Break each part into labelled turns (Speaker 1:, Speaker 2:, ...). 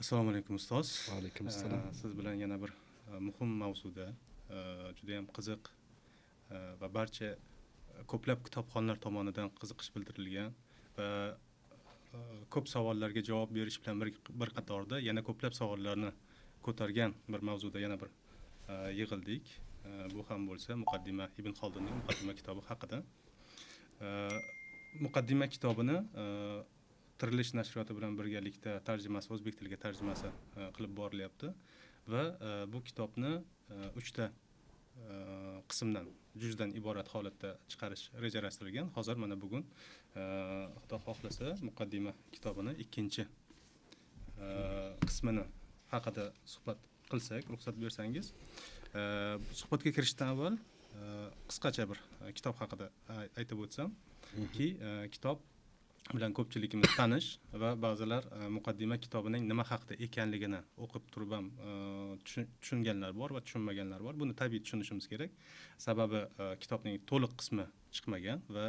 Speaker 1: Assalomu alaykum ustoz.
Speaker 2: Va alaykum assalom.
Speaker 1: Siz bilan yana bir muhim mavzuda juda ham qiziq va barcha ko'plab kitobxonlar tomonidan qiziqish bildirilgan va ko'p savollarga javob berish bilan bir qatorda yana ko'plab savollarni ko'targan bir mavzuda yana bir yig'ildik. Bu ham bo'lsa Muqaddima Ibn Xoldunning Muqaddima kitobi haqida. Muqaddima kitobini Tirilish nashriyoti bilan birgalikda tarjimasi, o'zbek tiliga tarjimasi qilib borilyapti va bu kitobni 3 ta qismdan, juzdan iborat holatda chiqarish rejalashtirilgan. Hozir mana bugun Xudo xohlasa Muqaddima kitobini ikkinchi qismini haqida suhbat qilsak, ruxsat bersangiz. Suhbatga kirishdan avval qisqacha bir kitob haqida aytib o'tsam ki, kitob bilan ko'pchiligimiz tanish va ba'zilar Muqaddima kitobining nima haqida ekanligini o'qib turib ham tushunganlar bor va tushunmaganlar bor. Buni tabiiy tushunishimiz kerak. Sababi kitobning to'liq qismi chiqmagan va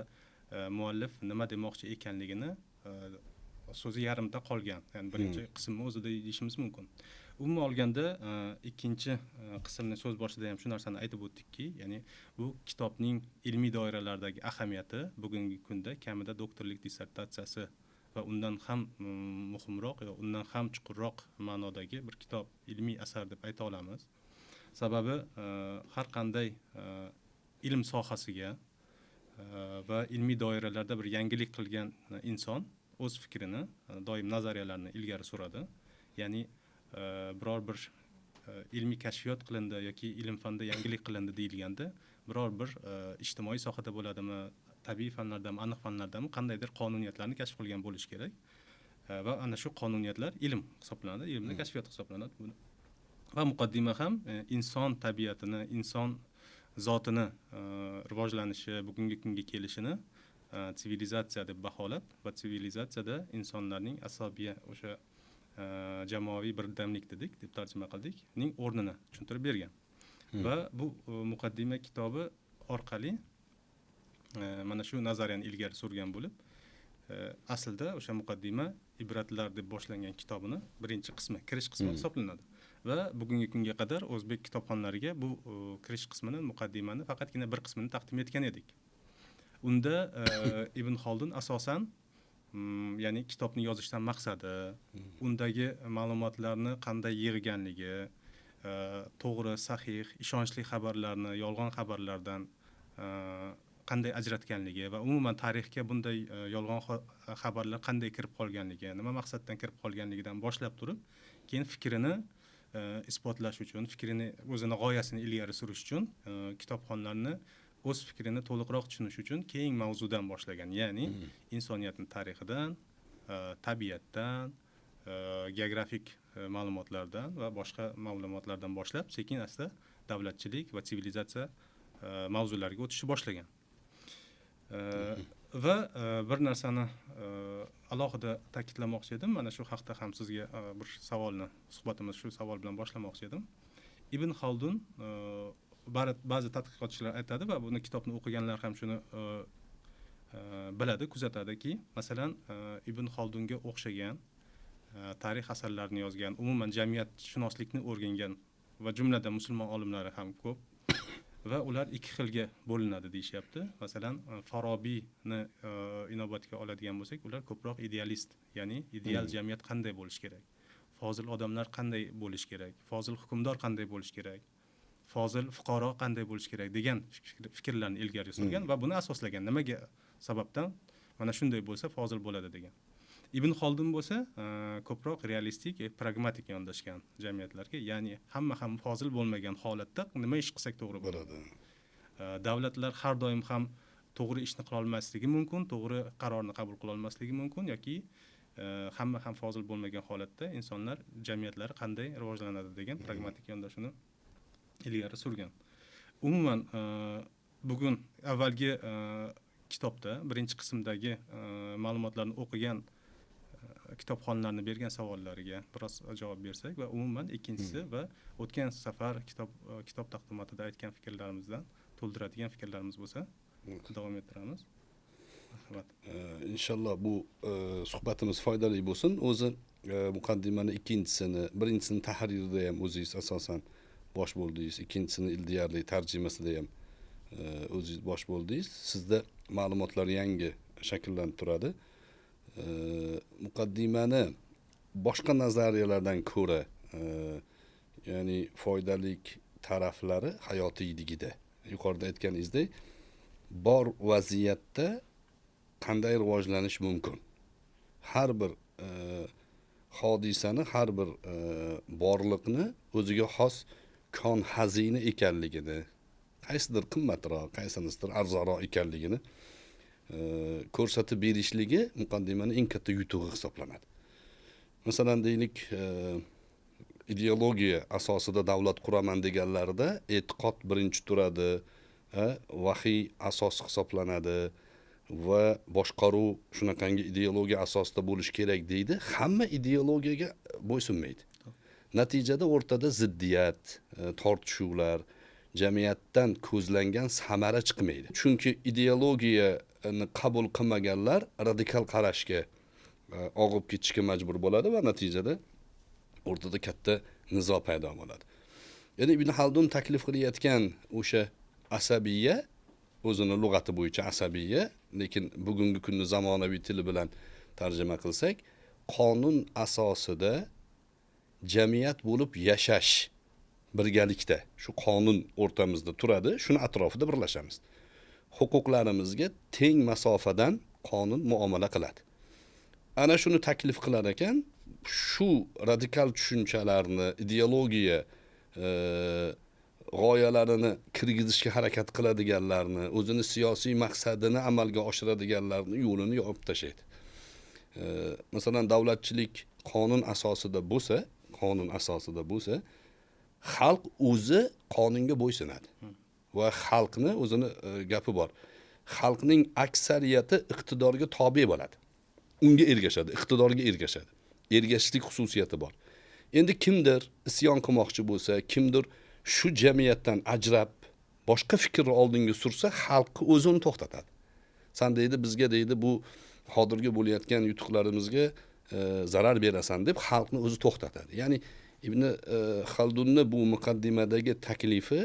Speaker 1: muallif nima demoqchi ekanligini so'zi yarimda qolgan. Ya'ni birinchi qismni o'zida deyishimiz mumkin. Umuman olganda ikkinchi qismni so'z boshida ham shu narsani aytib o'tdikki, ya'ni bu kitobning ilmiy doiralardagi ahamiyati bugungi kunda kamida doktorlik dissertatsiyasi va undan ham muhimroq, undan ham chuqurroq ma'nodagi bir kitob, ilmiy asar deb ayta olamiz. Sababi har qanday ilm sohasiga va ilmiy doiralarda bir yangilik qilgan inson o'z fikrini, doim nazariyalarini ilgari suradi. Ya'ni biror bir ilmiy kashfiyot qilindi yoki ilm fanda yangilik qilindi deyilganda, biror bir ijtimoiy sohada bo'ladimi, tabiiy fanlardami, aniq fanlardami qandaydir qonuniyatlarni kashf qilgan bo'lish kerak. Va ana shu qonuniyatlar ilm hisoblanadi, ilmning kashfiyoti hisoblanadi. Va muqaddima ham inson tabiatini, inson zotini rivojlanishi, bugungi kunga kelishini sivilizatsiya deb baholab va sivilizatsiyada insonlarning asabiya o'sha jamoaviy birdamlik dedik, deb tarjima qildik, ning o'rnini tushuntirib bergan. Va bu Muqaddima kitobi orqali mana shu nazariyani ilgari surgan bo'lib, aslida o'sha Muqaddima Ibratlar deb boshlangan kitobini birinchi qismi, kirish qismi hisoblanadi. Va bugungi kunga qadar o'zbek kitobxonlariga bu kirish qismini, Muqaddimani faqatgina bir qismini taqdim etgan edik. Unda Ibn Xoldun asosan ya'ni kitobni yozishdan maqsadi, undagi ma'lumotlarni qanday yig'ganligi, to'g'ri, sahih, ishonchli xabarlarni yolg'on xabarlardan qanday ajratganligi va umuman tarixga bunday yolg'on xabarlar qanday kirib qolganligi, nima maqsaddan kirib qolganligidan boshlab turib, keyin fikrini isbotlash uchun, fikrini o'zini g'oyasini ilgari surish uchun kitobxonlarni o'z fikrini to'liqroq tushunish uchun keng mavzudan boshlagan. Ya'ni insoniyatning tarixidan, tabiatdan, geografik ma'lumotlardan va boshqa ma'lumotlardan boshlab sekin asta davlatchilik va sivilizatsiya mavzulariga o'tishni boshlagan. Va bir narsani alohida ta'kidlamoqchi edim. Mana shu haqda ham sizga bir savolni, suhbatimiz shu savol bilan boshlamoqchi edim. Ibn Xoldun ba'zi tadqiqotchilar aytadi va buni kitobni o'qiganlar ham shuni biladi, kuzatadiki, masalan, Ibn Xoldunga o'xshagan tarix asarlarini yozgan, umuman jamiyatshunoslikni o'rgangan va jumladan musulmon olimlari ham ko'p va ular ikki xilga bo'linadi deyishyapti. Masalan, Farobiyni inobatga oladigan bo'lsak, ular ko'proq idealist, ya'ni ideal jamiyat qanday bo'lish kerak, fozil odamlar qanday bo'lish kerak, fozil hukmdor qanday bo'lish kerak, fozil fuqaro qanday bo'lish kerak degan fikrlarni ilgari surgan va buni asoslagan. Nimaga sababdan mana shunday bo'lsa fozil bo'ladi degan. Ibn Xoldun bo'lsa ko'proq realistik, pragmatik yondashgan jamiyatlarga, ya'ni hamma ham fozil bo'lmagan holatda nima ish qilsak to'g'ri bo'ladi. Davlatlar har doim ham to'g'ri ishni qila olmasligi mumkin, to'g'ri qarorni qabul qila olmasligi mumkin yoki hamma ham fozil bo'lmagan holatda insonlar jamiyatlari qanday rivojlanadi degan pragmatik yondashuvni ilgari surgan. Umuman bugun avvalgi kitobda birinchi qismdagi ma'lumotlarni o'qigan kitobxonlarni bergan savollariga biroz javob bersak va umuman ikkinchisi va o'tgan safar kitob taqdimotida aytgan fikrlarimizdan to'ldiradigan fikrlarimiz bo'lsa davom ettiramiz. Rahmat.
Speaker 2: Inshaalloh bu suhbatimiz foydali bo'lsin. O'zi muqaddimani ikkinchisini, birinchisini tahririda ham o'zingiz asosan bosh bo'ldingiz, ikkinchisini deyarli tarjimasida ham o'zingiz bosh bo'ldingiz. Sizda ma'lumotlar yangi shakllanib turadi. Muqaddimani boshqa nazariyalardan ko'ra, ya'ni foydalik taraflari hayotiyligida, yuqorida aytganingizdek, bor vaziyatda qanday rivojlanish mumkin? Har bir hodisani, har bir borliqni o'ziga xos kon xazina ekanligini, qaysidir qimmatroq, qaysidir arzonroq ekanligini ko'rsatib berishligi muqaddimani eng katta yutug'i hisoblanadi. Masalan, deylik, ideologiya asosida davlat quraman deganlarida e'tiqod birinchi turadi, vahiy asos hisoblanadi va boshqaruv shunaqangi ideologiya asosida bo'lishi kerak deydi. Hamma ideologiyaga bo'ysunmaydi. Natijada o'rtada ziddiyat, tortishuvlar, jamiyatdan ko'zlangan samara chiqmaydi. Chunki ideologiyani qabul qilmaganlar radikal qarashga og'ib ketishga majbur bo'ladi va natijada o'rtada katta nizo paydo bo'ladi. Ya'ni Ibn Xaldun taklif qilayotgan o'sha asabiyya, o'zini lug'ati bo'yicha asabiyya, lekin bugungi kunni zamonaviy tili bilan tarjima qilsak, qonun asosida jamiyat bo'lib yashash birgalikda, shu qonun o'rtamizda turadi, shuni atrofida birlashamiz. Huquqlarimizga teng masofadan qonun muomala qiladi. Ana shuni taklif qilar ekan, shu radikal tushunchalarni, ideologiya g'oyalarini kirgizishga harakat qiladiganlarni, o'zini siyosiy maqsadini amalga oshiradiganlarni yo'lini yopib tashlaydi. Masalan, davlatchilik qonun asosida bo'lsa, xalq o'zi qonunga bo'ysunadi. Va xalqni o'zini gapi bor. Xalqning aksariyati iqtidorga tobe bo'ladi. Unga ergashadi, iqtidorga ergashadi. Ergashishlik xususiyati bor. Endi kimdir isyon qilmoqchi bo'lsa, kimdir shu jamiyatdan ajrab boshqa fikrni oldinga sursa, xalqni o'zini to'xtatadi. San deydi, bizga deydi, bu hozirgi bo'layotgan yutuqlarimizga zarar berasan deb xalqni o'zi to'xtatadi. Ya'ni Ibn Xaldunni bu muqaddimadagi taklifi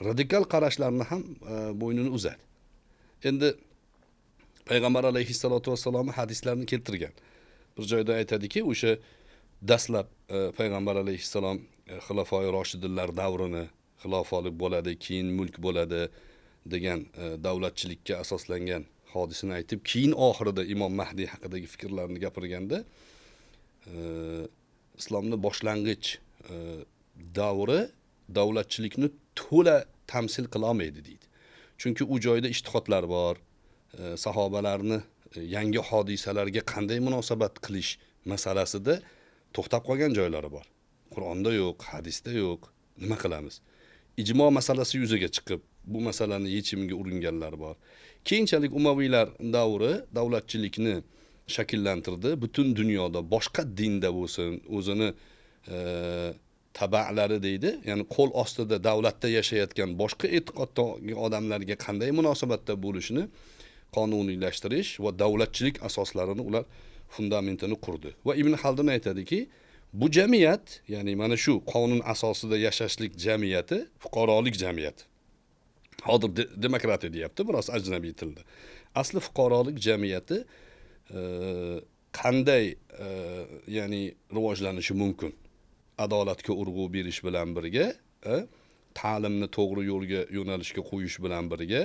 Speaker 2: radikal qarashlarni ham bo'ynini uzadi. Endi Payg'ambar alayhissalotu vassalom hadislarni keltirgan. Bir joyda aytadiki, o'sha dastlab Payg'ambar alayhissalom xilofoi roshidinlar davrini xilofolik bo'ladi, keyin mulk bo'ladi degan davlatchilikka asoslangan hodisani aytib, keyin oxirida Imom Mahdi haqidagi fikrlarni gapirganda islomning boshlang'ich davri davlatchilikni to'la tamsil qila olmaydi deydi. Chunki u joyda ijtihodlar bor, sahobalarni yangi hodisalarga qanday munosabat qilish masalasida to'xtab qolgan joylari bor. Qur'onda yo'q, hadisda yo'q. Nima qilamiz? Ijmo masalasi yuzaga chiqib, bu masalani yechimiga uringanlar bor. Keyinchalik Umaviylar davri davlatchilikni shakllantirdi. Butun dunyoda boshqa dinda bo'lsin, o'zini tabalari deydi, ya'ni qo'l ostida davlatda yashayotgan boshqa e'tiqoddagi odamlarga qanday munosabatda bo'lishini qonuniylashtirish va davlatchilik asoslarini ular fundamentini qurdi. Va Ibn Xaldun aytadiki, bu jamiyat, ya'ni mana shu qonun asosida yashashlik jamiyati fuqarolik jamiyati. Hozir demokratiya deyapti, biroz ajnabiy tilda. Asli fuqarolik jamiyati qanday ya'ni rivojlanishi mumkin? Adolatga urg'u berish bilan birga, ta'limni to'g'ri yo'lga yo'nalishga qo'yish bilan birga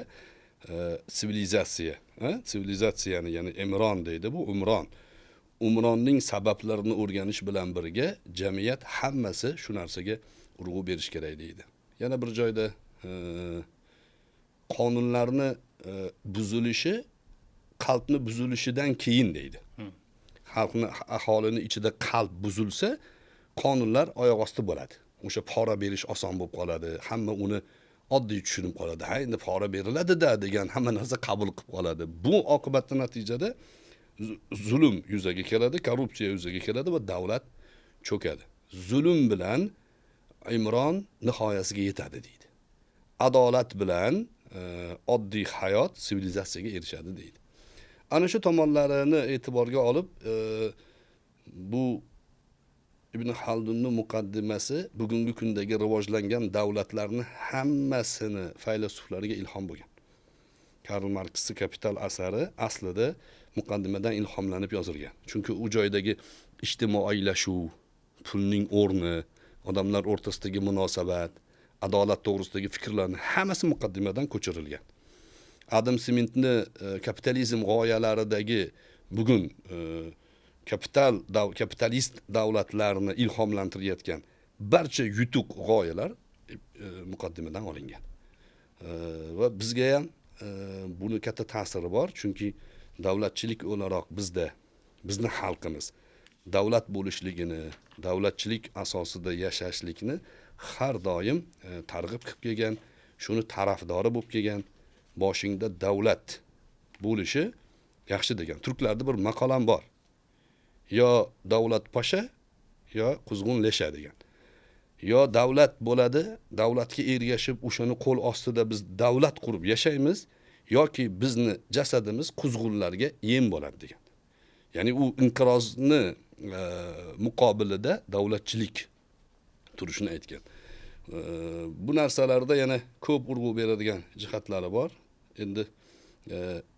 Speaker 2: sivilizatsiyani, ya'ni Imron deydi, bu Umronning sabablarini o'rganish bilan birga jamiyat hammasi shu narsaga urg'u berish kerak deydi. Yana bir joyda qonunlarni buzilishi qalbni buzilishidan keyin deydi. Xalqni, aholini ichida qalb buzilsa, qonunlar oyoq osti bo'ladi. O'sha pora berish oson bo'lib qoladi. Hamma uni oddiy tushunib qoladi. Ha, endi pora beriladi-da degan hamma narsa qabul qilib qoladi. Bu oqibatda natijada zulm yuzaga keladi, korrupsiya yuzaga keladi va davlat cho'kadi. Zulm bilan Imron nihoyasiga yetadi deydi. Adolat bilan oddiy hayot sivilizatsiyaga erishadi deydi. Ana shu tomonlarini e'tiborga olib, bu Ibn Xaldunning muqaddimasi bugungi kundagi rivojlangan davlatlarning hammasini faylasuflarga ilhom bo'lgan. Karl Marksning Kapital asari aslida muqaddimadan ilhomlanib yozilgan. Chunki u joydagi ijtimoiylashuv, pulning o'rni, odamlar o'rtasidagi munosabat, adolat to'g'risidagi fikrlarning hammasi muqaddimadan ko'chirilgan. Adam Smithni kapitalizm g'oyalaridagi bugun kapitalist davlatlarni ilhomlantirayotgan barcha yutuq g'oyalar muqaddimadan olingan. Va bizga ham buni katta ta'siri bor, chunki davlatchilik o'laroq bizni xalqimiz davlat bo'lishligini, davlatchilik asosida yashashlikni har doim targ'ib qilib kelgan, shuni tarafdori bo'lib kelgan, boshingda davlat bo'lishi yaxshi degan. Turklarda bir maqolam bor. Yo davlat pasha, yo quzg'un lesha degan. Yo davlat bo'ladi, davlatga ergashib o'shani qo'l ostida biz davlat qurib yashaymiz, yoki bizni jasadimiz quzg'unlarga yem bo'ladi degan. Ya'ni u inqirozni muqobilida davlatchilik turishini aytgan. Bu narsalarda yana ko'p urg'u beradigan jihatlari bor. Endi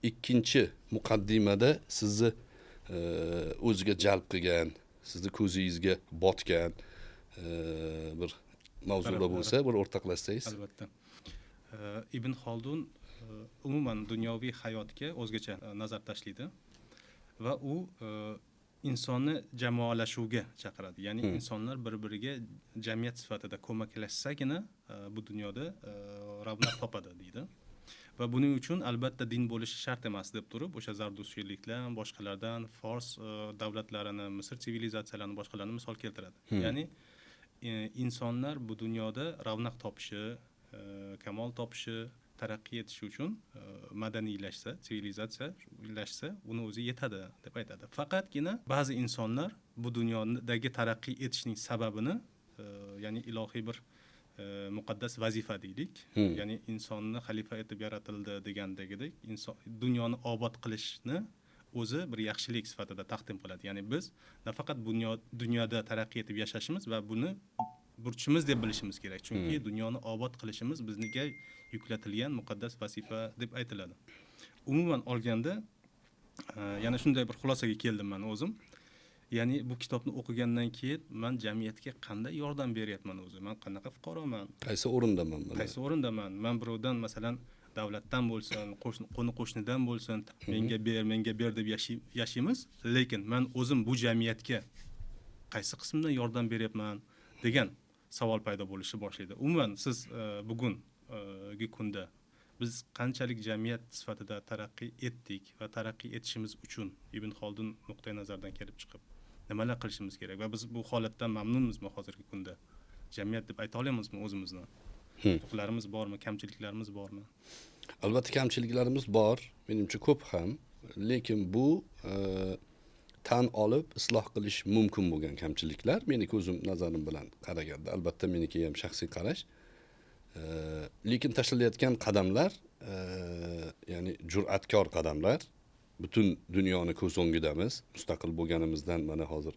Speaker 2: ikkinchi muqaddimada sizni o'ziga jalb qilgan, sizni ko'zingizga botgan bir mavzular bo'lsa, bir o'rtoqlashsangiz.
Speaker 1: Albatta. Ibn Xaldun umuman dunyoviy hayotga o'zgacha nazar tashlaydi va u insonni jamoalashuvga chaqiradi. Ya'ni insonlar bir-biriga jamiyat sifatida ko'maklashsagina bu dunyoda ravnaq topadi deydi. Va buning uchun albatta din bo'lishi shart emas deb turib, o'sha Zardushiyliklar, boshqalardan Fors davlatlarini, Misr sivilizatsiyalarini, boshqalarni misol keltiradi. Ya'ni insonlar bu dunyoda ravnaq topishi, kamol topishi, taraqqiy etishi uchun madaniylashsa, sivilizatsiyalashsa, uni o'zi yetadi deb aytadi. Faqatgina ba'zi insonlar bu dunyodagi taraqqiy etishning sababini, ya'ni ilohiy bir muqaddas vazifa deylik. Ya'ni insonni xalifa etib yaratildi degandagidek, inson dunyoni obod qilishni o'zi bir yaxshilik sifatida taqdim qiladi. Ya'ni biz nafaqat dunyoda taraqqiy etib yashashimiz va buni burchimiz deb bilishimiz kerak. Chunki dunyoni obod qilishimiz bizga yuklatilgan muqaddas vazifa deb aytiladi. Umuman olganda yana shunday bir xulosaga keldim men o'zim. Ya'ni bu kitobni o'qigandan keyin men jamiyatga qanday yordam beryapman o'zi? Men qanaqa fuqaroman?
Speaker 2: Qaysi o'rindaman?
Speaker 1: Qaysi o'rindaman? Men birovdan masalan davlatdan bo'lsin, qo'shnidan bo'lsin, menga ber deb yashaymiz, lekin men o'zim bu jamiyatga qaysi qismdan yordam beryapman degan savol paydo bo'lishni boshlaydi. Umuman siz bugungi kunda biz qanchalik jamiyat sifatida taraqqiy etdik va taraqqiy etishimiz uchun Ibn Xaldun nuqtai nazaridan kelib chiqib nimalar qilishimiz kerak va biz bu holatdan mamnunmizmi hozirgi kunda? Jamiyat deb ayta olamizmi o'zimizni? Yutuqlarimiz bormi, kamchiliklarimiz bormi?
Speaker 2: Albatta kamchiliklarimiz bor, menimcha ko'p ham, lekin bu tan olib isloh qilish mumkin bo'lgan kamchiliklar. Meni ko'zim nazarim bilan qaraganda, albatta meniki ham shaxsiy qarash. Lekin tashlalayotgan qadamlar, ya'ni jur'atkor qadamlar, butun dunyoni ko'z o'ngidamiz. Mustaqil bo'lganimizdan mana hozir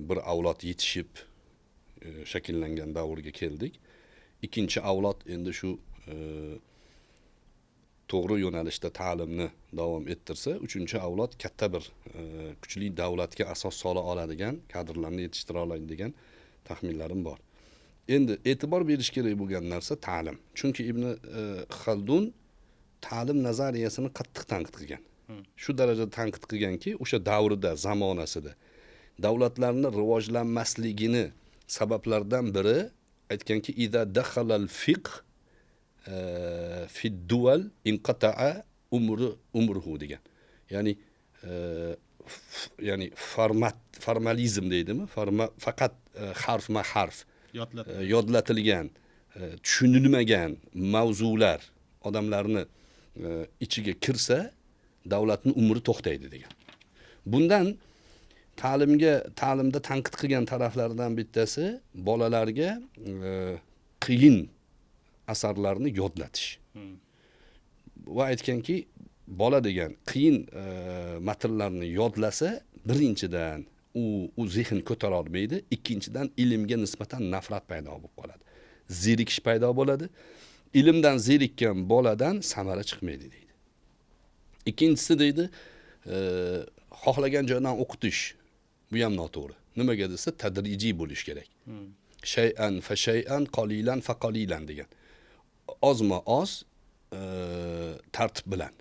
Speaker 2: bir avlod yetishib shakllangan davrga keldik. Ikkinchi avlod endi shu to'g'ri yo'nalishda ta'limni davom ettirsa, uchinchi avlod katta bir kuchli davlatga asos sola oladigan, kadrlarni yetishtira oladi degan taxminlarim bor. Endi e'tibor berish kerak bo'lgan narsa ta'lim. Chunki Ibn Xaldun ta'lim nazariyasini qattiq tanqid qilgan. Shu darajada tanqid qilganki, o'sha davrida, zamonasida davlatlarning rivojlanmasligini sabablardan biri aytganki, "Iza dakhalal fiqh fi duval inqata'a umruhu" degan. Ya'ni formalizm deydimi? Faqat harfma harf yodlatilgan, tushunilmagan mavzular odamlarni ichiga kirsa, davlatning umri to'xtaydi degan. Bundan ta'limda tanqid qilgan taraflardan bittasi bolalarga qiyin asarlarni yodlatish. Va aytganki, bola degan qiyin matnlarni yodlasa, birinchidan u zehn ko'tara olmaydi. Ikkinchidan ilmga nisbatan nafrat paydo bo'lib qoladi. Zerikish paydo bo'ladi. Ilmdan zerikkan boladan samara chiqmaydi deydi. Ikkinchisi deydi, xohlagan joydan o'qitish. Bu ham noto'g'ri. Nimaga desa, tadrijiy bo'lish kerak. Shay'an fa shay'an, qalilan fa qalilan degan. Ozma-oz tartib bilan.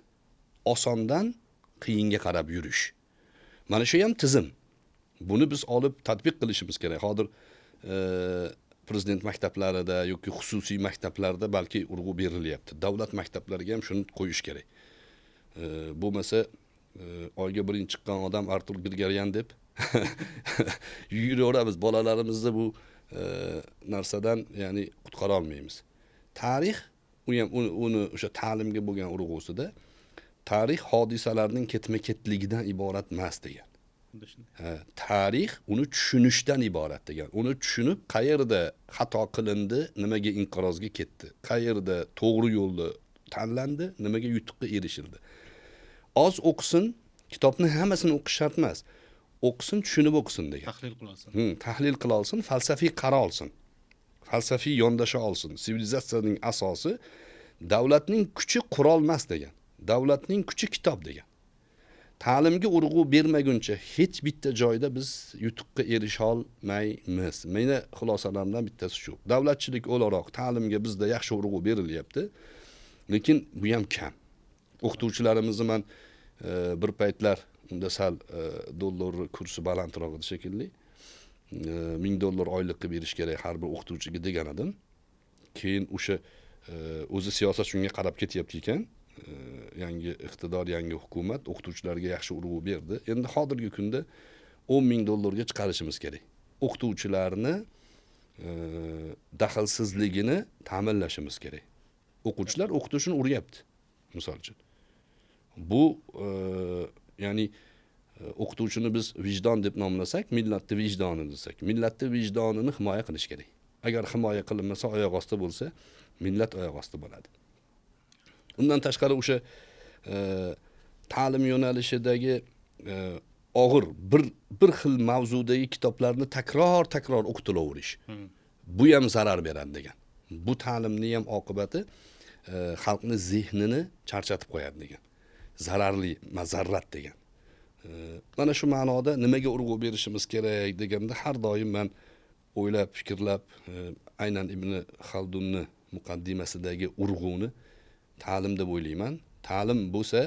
Speaker 2: Osondan qiyinga qarab yurish. Mana shu ham tizim. Buni biz olib tatbiq qilishimiz kerak. Hozir prezident maktablarida yoki xususiy maktablarda balki urg'u berilyapti. Davlat maktablariga ham shuni qo'yish kerak. Bo'lmasa oyga birinchi chiqqan odam Artur Grigoryan deb yuraveramiz. Bolalarimizni bu narsadan, ya'ni qutqara olmaymiz. Tarix uni o'sha ta'limga bo'lgan urg'usida tarix hodisalarning ketma-ketligidan iborat emas degan. Tarix uni tushunishdan iborat degan. Uni tushunib, qayerda xato qilindi, nimaga inqirozga ketdi, qayerda to'g'ri yo'lni tanlandi, nimaga yutuqqa erishildi. Oz o'qisin, kitobni hammasini o'qish shart emas. O'qisin, tushunib o'qisin degan.
Speaker 1: Tahlil qila olsin.
Speaker 2: Tahlil qila olsin, falsafiy qara olsin. Falsafiy yondasha olsin. Sivilizatsiyaning asosi davlatning kuchi qurol emas degan. Davlatning kuchi kitob degan. Ta'limga urg'u bermaguncha hech bitta joyda biz yutuqqa erisha olmaymiz. Meni xulosalarimdan bittasi shu. Davlatchilik o'laroq ta'limga bizda yaxshi urg'u berilyapti, lekin bu ham kam. O'qituvchilarimizni men bir paytlar unda sal dollar kursi balandroq edi shekilli. $1000 oylikqa berish kerak har bir o'qituvchiga degan edim. Keyin o'sha o'zi siyosat shunga qarab ketyapti ekan. Yangi iqtidor, yangi hukumat o'qituvchilarga yaxshi urg'u berdi. Endi hozirgi kunda $10,000 ga chiqarishimiz kerak. O'qituvchilarni daxlsizligini ta'minlashimiz kerak. O'quvchilar o'qitishni o'rgayapti, misol uchun. Bu ya'ni o'qituvchini biz vijdon deb nomlasak, millatning vijdoni desak, millatning vijdonini himoya qilish kerak. Agar himoya qilinmasa, oyoq osti bo'lsa, millat oyoq osti bo'ladi. Undan tashqari o'sha ta'lim yo'nalishidagi og'ir bir xil mavzudagi kitoblarni takror o'qitilaverish. Bu ham zarar beradi degan. Bu ta'limning ham oqibati xalqning zehnini charchatib qo'yadi degan. Zararli, mazarrat degan. Mana shu ma'noda nimaga urg'u berishimiz kerak deganda har doim men o'ylab, fikrlab, aynan Ibn Xaldunni muqaddimasidagi urg'uni ta'lim deb o'ylayman. Ta'lim bo'lsa,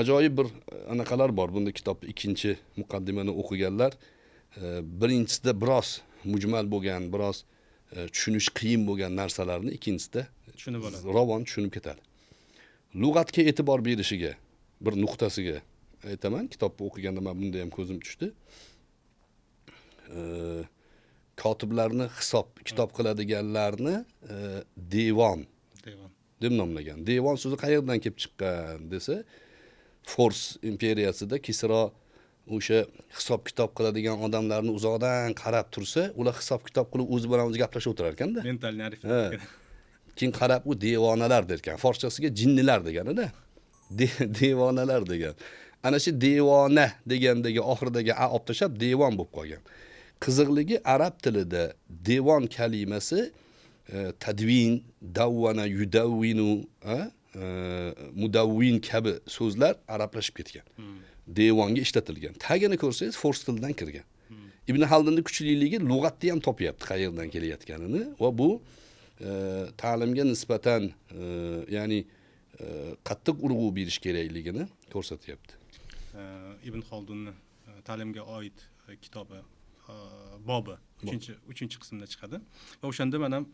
Speaker 2: ajoyib bir anaqalar bor. Bunda kitobning ikkinchi muqaddimani o'qiganlar, birinchisida biroz mujmal bo'lgan, biroz tushunish qiyin bo'lgan narsalarni ikkinchisida
Speaker 1: tushunib oladi.
Speaker 2: Ravon tushunib ketadi. Lug'atga e'tibor berishiga, bir nuqtasiga aytaman. Kitobni o'qiganda men bunda ham ko'zim tushdi. Kotiblarni kitob qiladiganlarni devon deb nomlagan. Devon so'zi qayerdan kelib chiqqan desa, Fors imperiyasida Kisro o'sha hisob kitob qiladigan odamlarni uzoqdan qarab tursa, ular hisob kitob qilib o'zi bilan o'zi gaplashib o'tirar ekanda.
Speaker 1: Mental arifmetika.
Speaker 2: Keyin qarab u devonalar derkan. Forschasiga jinnilar deganida. Devonalar degan. Ana shu devona degandagi oxiridagi a olib tashlab devon bo'lib qolgan. Qiziqligi arab tilida devon kalimasi tadvin, davvana, yudavvinu, mudavvin kabi so'zlar arablashib ketgan. Devonga ishlatilgan. Tagini ko'rsangiz fors tilidan kirgan. Ibn Xaldunning kuchliligi lug'atda ham topyapti qayerdan kelayotganini va bu ta'limga nisbatan ya'ni qattiq urg'u berish kerakligini ko'rsatyapti.
Speaker 1: Ibn Xaldunni ta'limga oid kitobi bobi 3-chi qismda chiqadi. Va o'shanda men ham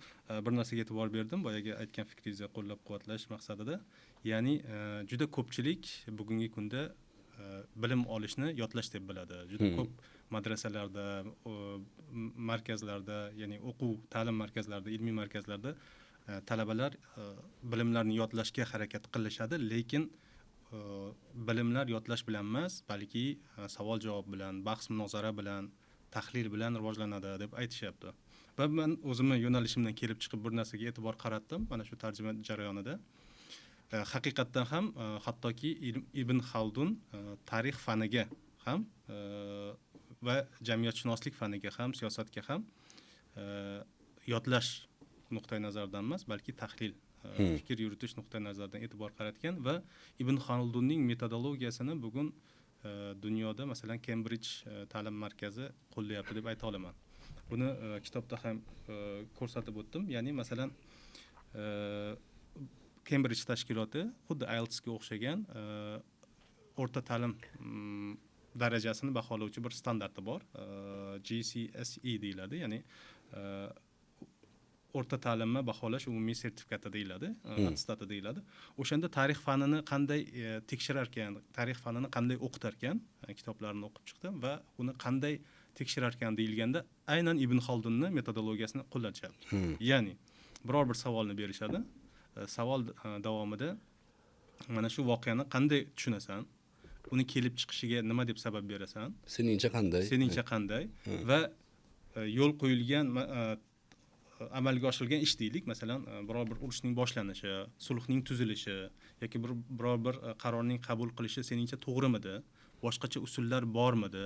Speaker 1: bir narsaga e'tibor berdim, boyaga aytgan fikringizni qo'llab-quvvatlash maqsadida. Ya'ni juda ko'pchilik bugungi kunda bilim olishni yodlash deb biladi. Juda ko'p madrasalarda, markazlarda, ya'ni o'quv, ta'lim markazlarida, ilmiy markazlarda talabalar bilimlarni yodlashga harakat qilishadi, lekin bilimlar yodlash bilan emas, balki savol-javob bilan, bahs-munozara bilan, tahlil bilan rivojlanadi deb aytishyapti. Va men o'zimni yo'nalishimdan kelib chiqib bir narsaga e'tibor qaratdim mana shu tarjima jarayonida. Haqiqatdan ham hattoki Ibn Xaldun tarix faniga ham va jamiyatshunoslik faniga ham, siyosatga ham yodlash nuqtai nazaridan emas, balki tahlil, fikr yuritish nuqtai nazaridan e'tibor qaratgan va Ibn Xaldunning metodologiyasini bugun dunyoda masalan Cambridge ta'lim markazi qo'llayapti deb ayta olaman. Buni kitobda ham ko'rsatib o'tdim. Ya'ni masalan Cambridge tashkiloti xuddi IELTSga o'xshagan o'rta ta'lim darajasini baholovchi bir standarti bor. GCSE deyiladi, ya'ni o'rta ta'limni baholash umumiy sertifikati deyiladi, attestati deyiladi. O'shanda tarix fanini qanday tekshirar ekan, tarix fanini qanday o'qitar ekan, kitoblarini o'qib chiqdim va uni qanday tekshirar ekan deyilganda aynan Ibn Xaldunni metodologiyasini qo'llashyapti. Ya'ni biror bir savolni berishadi. Savol davomida mana shu voqeani qanday tushunasan? Uni kelib chiqishiga nima deb sabab berasan?
Speaker 2: Seningcha qanday?
Speaker 1: Seningcha qanday? Va yo'l qo'yilgan amalga oshirilgan ish deylik, masalan, biror bir urushning boshlanishi, sulhning tuzilishi yoki biror bir qarorning qabul qilishi seningcha to'g'rimidi? Boshqacha usullar bormidi?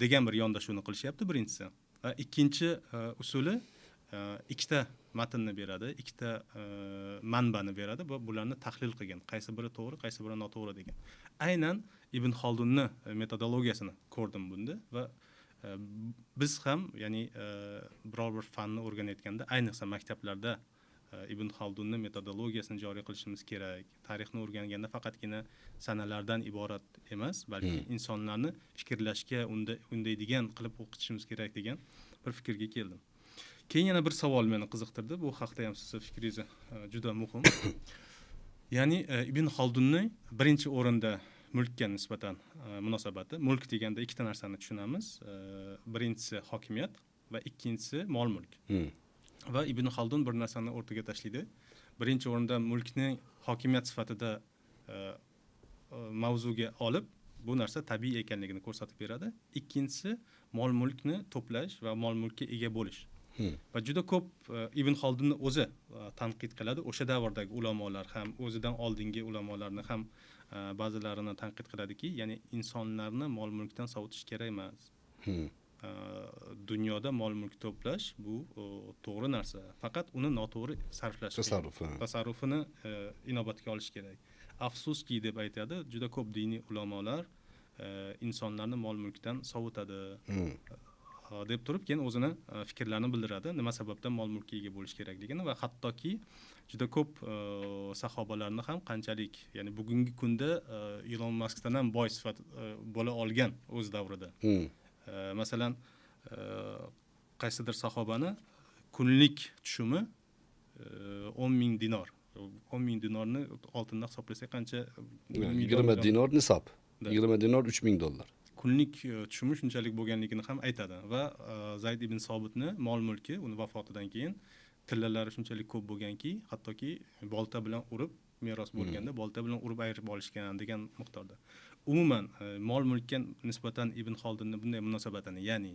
Speaker 1: Degan bir yondashuvni qilishyapti birinchisi. Ikkinchi usuli ikkita matnni beradi, ikkita manbani beradi va bularni tahlil qilgan. Qaysi biri to'g'ri, qaysi biri noto'g'ri degan. Aynan Ibn Xaldunni metodologiyasini ko'rdim bunda va biz ham, ya'ni biror bir fanni o'rganayotganda, ayniqsa maktablarda Ibn Xaldunni metodologiyasini joriy qilishimiz kerak. Tarixni o'rganganda faqatgina sanalardan iborat emas, balki insonlarni fikrlashga undaydigan qilib o'qitishimiz kerak degan bir fikrga keldim. Keyin yana bir savol meni qiziqtirdi. Bu haqda ham sizning fikringiz juda muhim. Ya'ni Ibn Xaldunning birinchi o'rinda mulkka nisbatan munosabati. Mulk deganda ikkita narsani tushunamiz. Birinchisi hokimiyat va ikkinchisi mol-mulk. Va Ibn Xaldun bir narsani o'rtaga tashlaydi. Birinchi o'rinda mulkni hokimiyat sifatida mavzuga olib, bu narsa tabiiy ekanligini ko'rsatib beradi. Ikkinchisi mol-mulkni to'plash va mol-mulkka ega bo'lish. Va juda ko'p Ibn Xaldunni o'zi tanqid qiladi. O'sha davrdagi ulamolar ham, o'zidan oldingi ulamolarni ham ba'zilarini tanqid qiladiki, ya'ni insonlarni mol-mulkdan sovutish kerak emas. Dunyoda mol-mulk to'plash bu to'g'ri narsa. Faqat uni noto'g'ri sarflash, tasarrufini inobatga olish kerak. Afsuski deb aytadi, juda ko'p diniy ulamolar insonlarni mol-mulkdan sovutadi deb turib, keyin o'zini fikrlarini bildiradi, nima sababdan mol-mulkka ega bo'lish kerakligini va hattoki juda ko'p sahobalarni ham qanchalik, ya'ni bugungi kunda Elon Muskdan ham boy sifat bo'la olgan o'z davrida. Masalan, qaysidir sahobani kunlik tushumi 10,000 dinor. 10,000 dinorni oltinda hisoblasak qancha?
Speaker 2: 20 dinor nisob. 20 dinor $3,000.
Speaker 1: Kunlik tushumi shunchalik bo'lganligini ham aytadi va Zayd ibn Sobitni mol-mulki uni vafotidan keyin tillalari shunchalik ko'p bo'lganki, hattoki bolta bilan urib, meros bo'lganda bolta bilan urib ayirib olishgan degan miqdorda. Umuman mol-mulkka nisbatan Ibn Xaldunning bunday munosabatini, ya'ni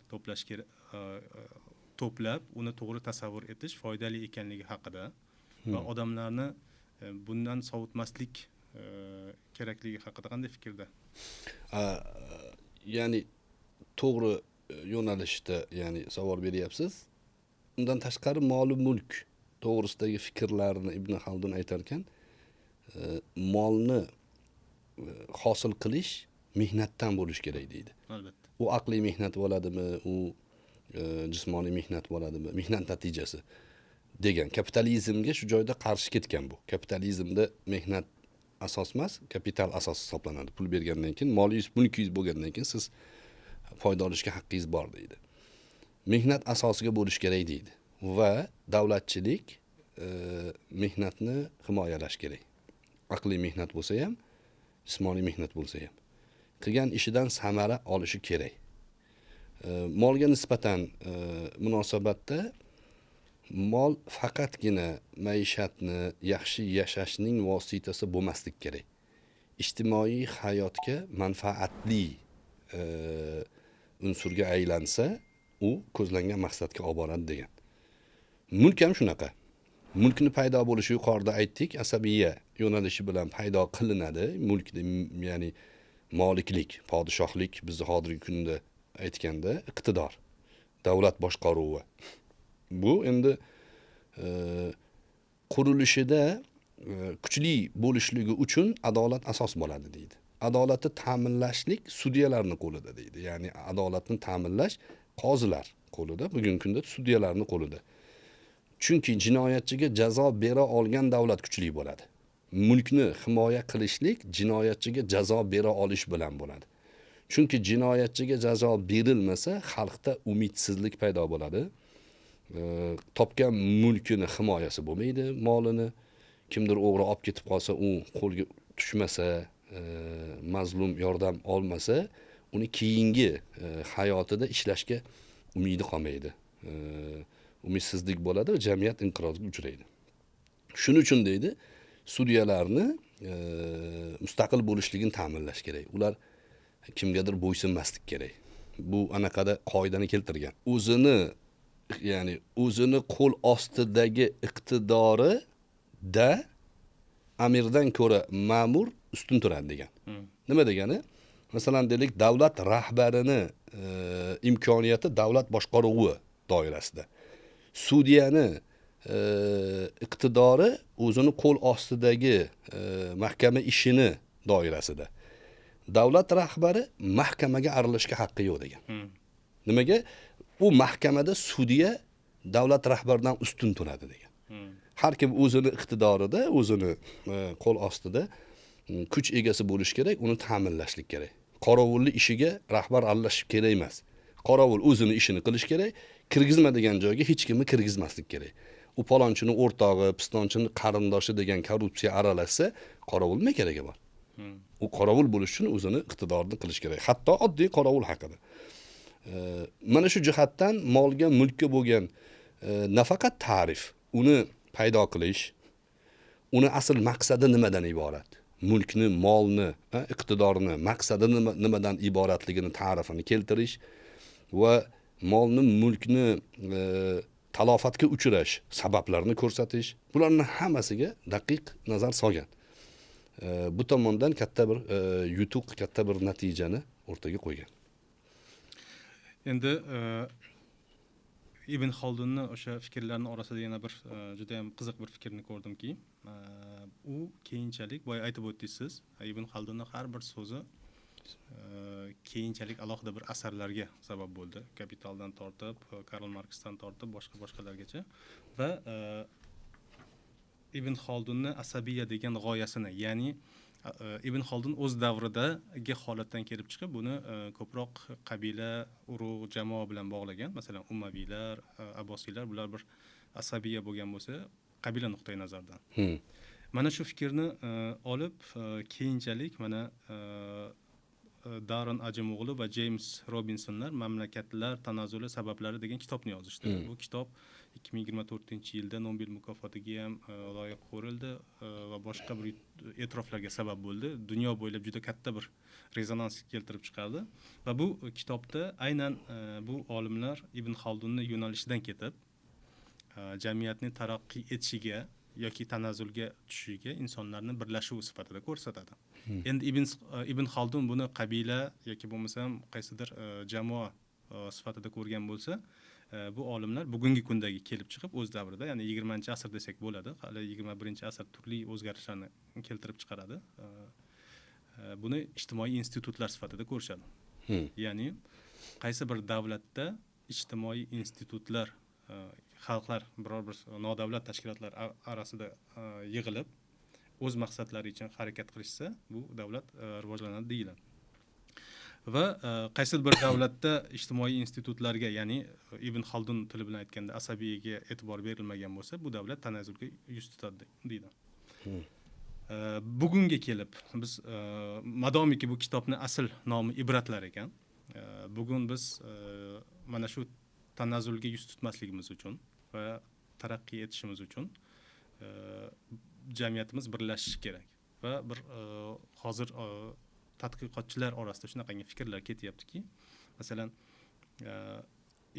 Speaker 1: to'plash kerak, to'plab uni to'g'ri tasavvur etish foydali ekanligi haqida va odamlarni bundan sovutmaslik kerakligi haqida qanday fikrda?
Speaker 2: Ya'ni to'g'ri yo'nalishda, ya'ni savol beryapsiz. Undan tashqari mol-mulk to'g'risidagi fikrlarni Ibn Xaldun aytar ekan, molni hosil qilish mehnatdan bo'lish kerak deydi.
Speaker 1: Albatta.
Speaker 2: U aqliy mehnat bo'ladimi, u jismoniy mehnat bo'ladimi, mehnat natijasi degan. Kapitalizmga shu joyda qarshi ketgan bu. Kapitalizmda mehnat asos emas, kapital asos hisoblanadi. Pul bergandan keyin, molingiz, mulkingiz bo'lgandan keyin siz foyda olishga haqqingiz bor deydi. Mehnat asosiga bo'lish kerak deydi va davlatchilik mehnatni himoyalash kerak. Aqliy mehnat bo'lsa ham, jismoniy mehnat bo'lsa ham qilgan ishidan samara olishi kerak. Molga nisbatan munosabatda mol faqatgina maishatni, yaxshi yashashning vositasi bo'lmaslik kerak. Ijtimoiy hayotga manfaatli unsurga aylansa, u ko'zlangan maqsadga olib boradi degan. Mulk ham shunaqa. Mulkni paydo bo'lishi yuqorida aytdik, asabiya yo'nalishi bilan paydo qilinadi. Mulkda, ya'ni moliklik, podshohlik bizni hozirgi kunda aytganda iqtidor, davlat boshqaruvi. Bu endi qurilishida kuchli bo'lishligi uchun adolat asos bo'ladi deydi. Adolatni ta'minlashlik sudyalarning qo'lida deydi. Ya'ni adolatni ta'minlash qozilar qo'lida, bugungi kunda sudyalarning qo'lida. Chunki jinoyatchiga jazo bera olgan davlat kuchli bo'ladi. Mulkni himoya qilishlik jinoyatchiga jazo bera olish bilan bo'ladi. Chunki jinoyatchiga jazo berilmasa, xalqda umidsizlik paydo bo'ladi. Topgan mulkini himoyasi bo'lmaydi, molini kimdir o'g'ri olib ketib qolsa, u qo'lga tushmasa, mazlum yordam olmasa, uni keyingi hayotida ishlashga umidi qolmaydi. Umidsizlik bo'ladi va jamiyat inqirozga uchraydi. Shuning uchun deydi, sudyalarni mustaqil bo'lishligini ta'minlash kerak. Ular kimgadir bo'ysunmaslik kerak. Bu anaqada qoidani keltirgan. O'zini qo'l ostidagi iqtidori da amirdan ko'ra ma'mur ustun turadi degan. Nima degani? Masalan, deylik, davlat rahbarini imkoniyati davlat boshqaruvi doirasida. Sudyani iqtidori o'zini qo'l ostidagi mahkama ishini doirasida. Davlat rahbari mahkamaga aralashishga haqqi yo'q degan. Nimaga? U mahkamada sudya davlat rahbaridan ustun turadi degan. Har kim o'zini iqtidorida, o'zini qo'l ostida kuch egasi bo'lish kerak, uni ta'minlashlik kerak. Qorovulli ishiga rahbar aralashib kerak emas. Qorovul o'zini ishini qilish kerak, kirgizma degan joyga hech kimni kirgizmaslik kerak. U palonchini o'rtog'i, pistonchini qarindoshi degan korrupsiya aralashsa, qorovul nima keragi bor? U qorovul bo'lish uchun o'zini iqtidorini qilish kerak. Hatto oddiy qorovul haqida. Mana shu jihatdan molga, mulkka bo'lgan nafaqat ta'rif, uni paydo qilish, uni asl maqsadi nimadan iborat? Mulkni, molni, iqtidorni, maqsadi nimadan iboratligini ta'rifini keltirish va molni, mulkni talofatga uchrash sabablarini ko'rsatish, bularning hammasiga daqiq nazar solgan. Bu tomondan katta bir yutuq, katta bir natijani o'rtaga qo'ygan.
Speaker 1: Endi Ibn Xaldunning o'sha fikrlarining orasida yana bir juda ham qiziq bir fikrni ko'rdimki, u keyinchalik boya aytib o'tdingiz, Ibn Xaldunning har bir so'zi keyinchalik alohida bir asarlarga sabab bo'ldi. Kapitaldan tortib, Karl Marksdan tortib, boshqalargacha va Ibn Xaldunning asabiya degan g'oyasini, ya'ni Ibn Xaldun o'z davridagi holatdan kelib chiqib, buni ko'proq qabila, urug', jamoa bilan bog'lagan. Masalan, Ummaviylar, Abbosiylar, bular bir asabiya bo'lgan bo'lsa, qabila nuqtai nazardan. Mana shu fikrni olib, keyinchalik mana Daron Ajimoğlu va James Robinsonlar Mamlakatlar tanazzuli sabablari degan kitobni yozishdi. Bu kitob 2024-yilda Nobel mukofotiga ham loyiq ko'rildi va boshqa bir e'tiroflarga sabab bo'ldi. Dunyo bo'ylab juda katta bir rezonans keltirib chiqardi va bu kitobda aynan bu olimlar Ibn Xaldunning yo'nalishidan ketib, jamiyatning taraqqiy etishiga yoki tanazzulga tushishiga insonlarning birlashuvi sifatida ko'rsatadi. Endi Ibn Xaldun buni qabila yoki bo'lmasam qaysidir jamoa sifatida ko'rgan bo'lsa, bu olimlar bugungi kundagi kelib chiqib o'z davrida, ya'ni 20-asr desak bo'ladi, hali 21-asr turli o'zgarishlarni keltirib chiqaradi. Buni ijtimoiy institutlar sifatida ko'rishadi. Ya'ni qaysi bir davlatda ijtimoiy institutlar, xalqlar biror bir nodavlat tashkilotlar orasida yig'ilib o'z maqsadlari uchun harakat qilishsa, bu davlat rivojlanadi deyiladi. Va qaysi bir davlatda ijtimoiy institutlarga, ya'ni Ibn Xaldun tili bilan aytganda asabiyaga e'tibor berilmagan bo'lsa, bu davlat tanazzulga yuz tutadi deydi. Bugunga kelib biz madomiki bu kitobning asl nomi Ibratlar ekan, bugun biz mana shu tanazzulga yuz tutmasligimiz uchun va taraqqiy etishimiz uchun jamiyatimiz birlashishi kerak va bir hozir tadqiqotchilar orasida shunaqangi fikrlar ketyaptiki, masalan,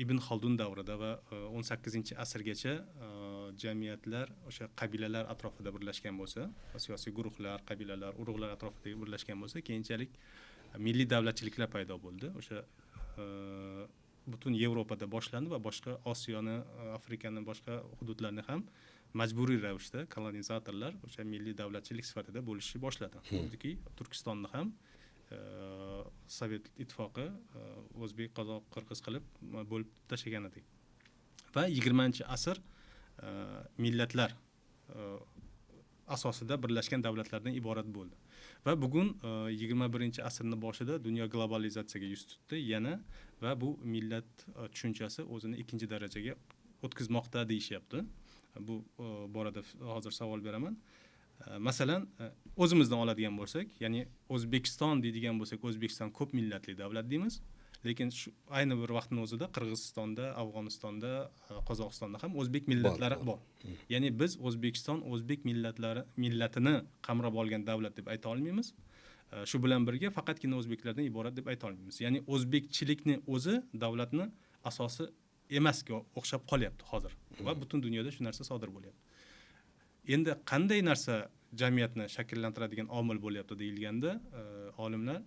Speaker 1: Ibn Xaldun davrida va 18-asrgacha jamiyatlar o'sha qabilalar atrofida birlashgan bo'lsa, siyosiy guruhlar, qabilalar, urug'lar atrofida birlashgan bo'lsa, keyinchalik milliy davlatchiliklar paydo bo'ldi. O'sha butun Yevropada boshlandi va boshqa Osiyoni, Afrikani, boshqa hududlarni ham majburiy ravishda kolonizatorlar o'sha milliy davlatchilik sifatida bo'lishni boshladi. Xuddiki Turkistonni ham Sovet ittifoqi o'zbek, qozoq, qirg'iz qilib bo'lib tashlagan edi. Va 20-asr millatlar asosida birlashgan davlatlardan iborat bo'ldi. Va bugun 21-asrning boshida dunyo globalizatsiyaga yuz tutdi yana va bu millat tushunchasi o'zini ikkinchi darajaga o'tkazmoqda deyishyapti. Bu borada hozir savol beraman. Masalan, o'zimizdan oladigan bo'lsak, ya'ni O'zbekiston deydigan bo'lsak, O'zbekiston ko'p millatli davlat deymiz. Lekin shu ayni bir vaqtning o'zida Qirg'izistonda, Afg'onistonda, Qozog'istonda ham o'zbek millatlari bor. Ya'ni biz O'zbekiston o'zbek millatini qamrab olgan davlat deb ayta olmaymiz. Shu bilan birga faqatgina o'zbeklardan iborat deb ayta olmaymiz. Ya'ni o'zbekchilikni o'zi davlatni asosi emasga o'xshab qolyapti hozir. Va butun dunyoda shu narsa sodir bo'lyapti. Endi qanday narsa jamiyatni shakllantiradigan omil bo'lyapti deyilganda, olimlar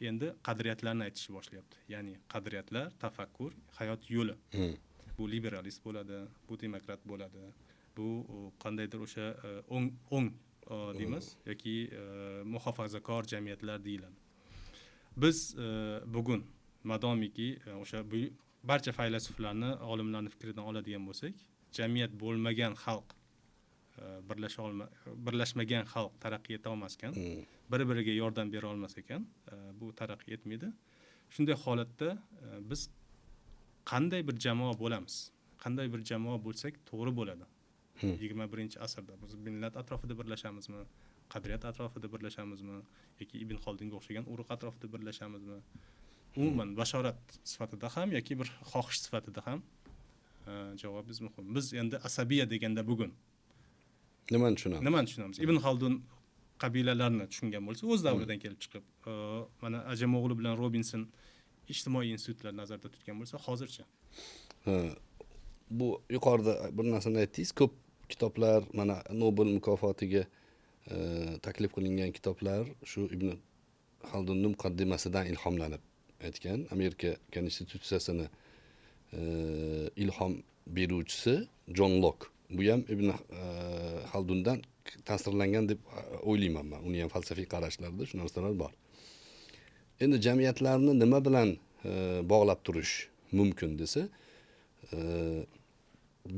Speaker 1: endi qadriyatlarni aytishni boshlayapti. Ya'ni qadriyatlar, tafakkur, hayot yo'li. Bu liberalist bo'ladi, bu demokrat bo'ladi. Bu qandaydir o'sha o'ng deymiz yoki muhofazakor jamiyatlar deyiladi. Biz bugun madomiki o'sha barcha faylasuflarni, olimlarning fikridan oladigan bo'lsak, jamiyat bo'lmagan xalq birlashmagan xalq taraqqiy eta olmas ekan, bir-biriga yordam bera olmas ekan, bu taraqqiy etmaydi. Shunday holatda biz qanday bir jamoa bo'lamiz? Qanday bir jamoa bo'lsak to'g'ri bo'ladi? 21-asrda biz millat atrofida birlashamizmi? Qadriyat atrofida birlashamizmi? Yoki Ibn Xoldinga o'xshagan urug' atrofida birlashamizmi? Umuman bashorat sifatida ham yoki bir xohish sifatida ham javobimiz muhim. Biz endi asabiya deganda bugun nimani tushunamiz? Ibn Xoldin qabilalarni tushungan bo'lsa, o'z davridan kelib chiqib, mana Ajamoğlu bilan Robinson ijtimoiy institutlar nazarda tutgan bo'lsa, hozircha.
Speaker 2: Bu yuqorida bir narsani aytdingiz, ko'p kitoblar, mana Nobel mukofotiga taklif qilingan kitoblar shu Ibn Xoldinning muqaddimasidan ilhomlanib aytgan. Amerika konstitutsiyasini ilhom beruvchisi John Locke. Bu ham Ibn Xoldindan ta'sirlangan deb o'ylayman men. Uni ham falsafiy qarashlarida shu narsalar bor. Endi jamiyatlarni nima bilan bog'lab turish mumkin desa,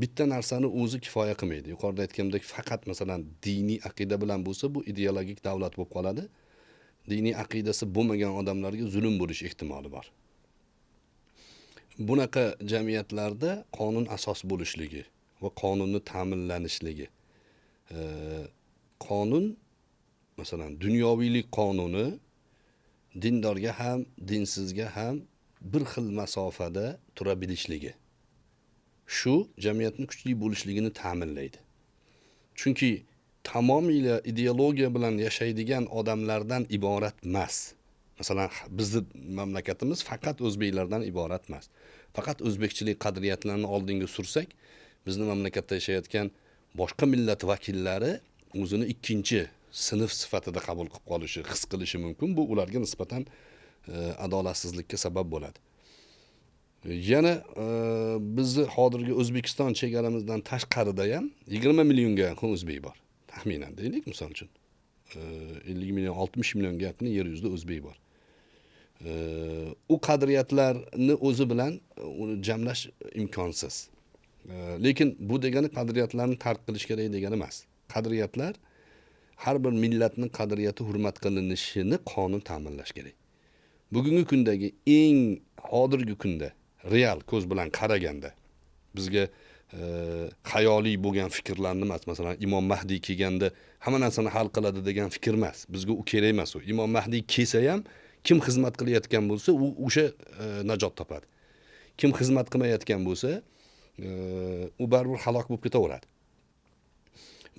Speaker 2: bitta narsani o'zi kifoya qilmaydi. Yuqorida aytganimdek, faqat masalan diniy aqida bilan bo'lsa, bu ideologik davlat bo'lib qoladi. Diniy aqidasi bo'lmagan odamlarga zulm bo'lish ehtimoli bor. Bunaqa jamiyatlarda qonun asos bo'lishligi va qonunni ta'minlanishligi. Qonun, masalan, dunyoviylik qonuni dindorga ham, dinsizga ham bir xil masofada tura bilishligi. Shu jamiyatning kuchli bo'lishligini ta'minlaydi. Chunki tamomila ideologiya bilan yashaydigan odamlardan iborat emas. Masalan, bizning mamlakatimiz faqat o'zbeklardan iborat emas. Faqat o'zbekchilik qadriyatlarini oldinga sursak, bizning mamlakatda yashayotgan boshqa millat vakillari o'zini ikkinchi sinf sifatida qabul qilib qolishi, his qilishi mumkin. Bu ularga nisbatan adolatsizlikka sabab bo'ladi. Yana bizni hozirgi O'zbekiston chegaramizdan tashqarida ham 20 millionga yaqin o'zbek bor. Taxminan deylik, misol uchun. 50 million, 60 millionga yaqin yer yuzida o'zbek bor. U qadriyatlarni o'zi bilan uni jamlash imkonsiz. Lekin bu degani qadriyatlarni tark qilish kerak degani emas. Qadriyatlar har bir millatning qadriyati hurmat qilinishini qonun ta'minlash kerak. Bugungi kundagi eng hozirgi kunda real ko'z bilan qaraganda bizga xayoliy bo'lgan fikrlarni emas, masalan, Imom Mahdiy kelganda hamma narsani hal qiladi degan fikr emas. Bizga u kerak emas u. Imom Mahdiy kelsa ham kim xizmat qilayotgan bo'lsa, u o'sha najot topadi. Kim xizmat qilmayotgan bo'lsa, u baribir halok bo'lib ketaveradi.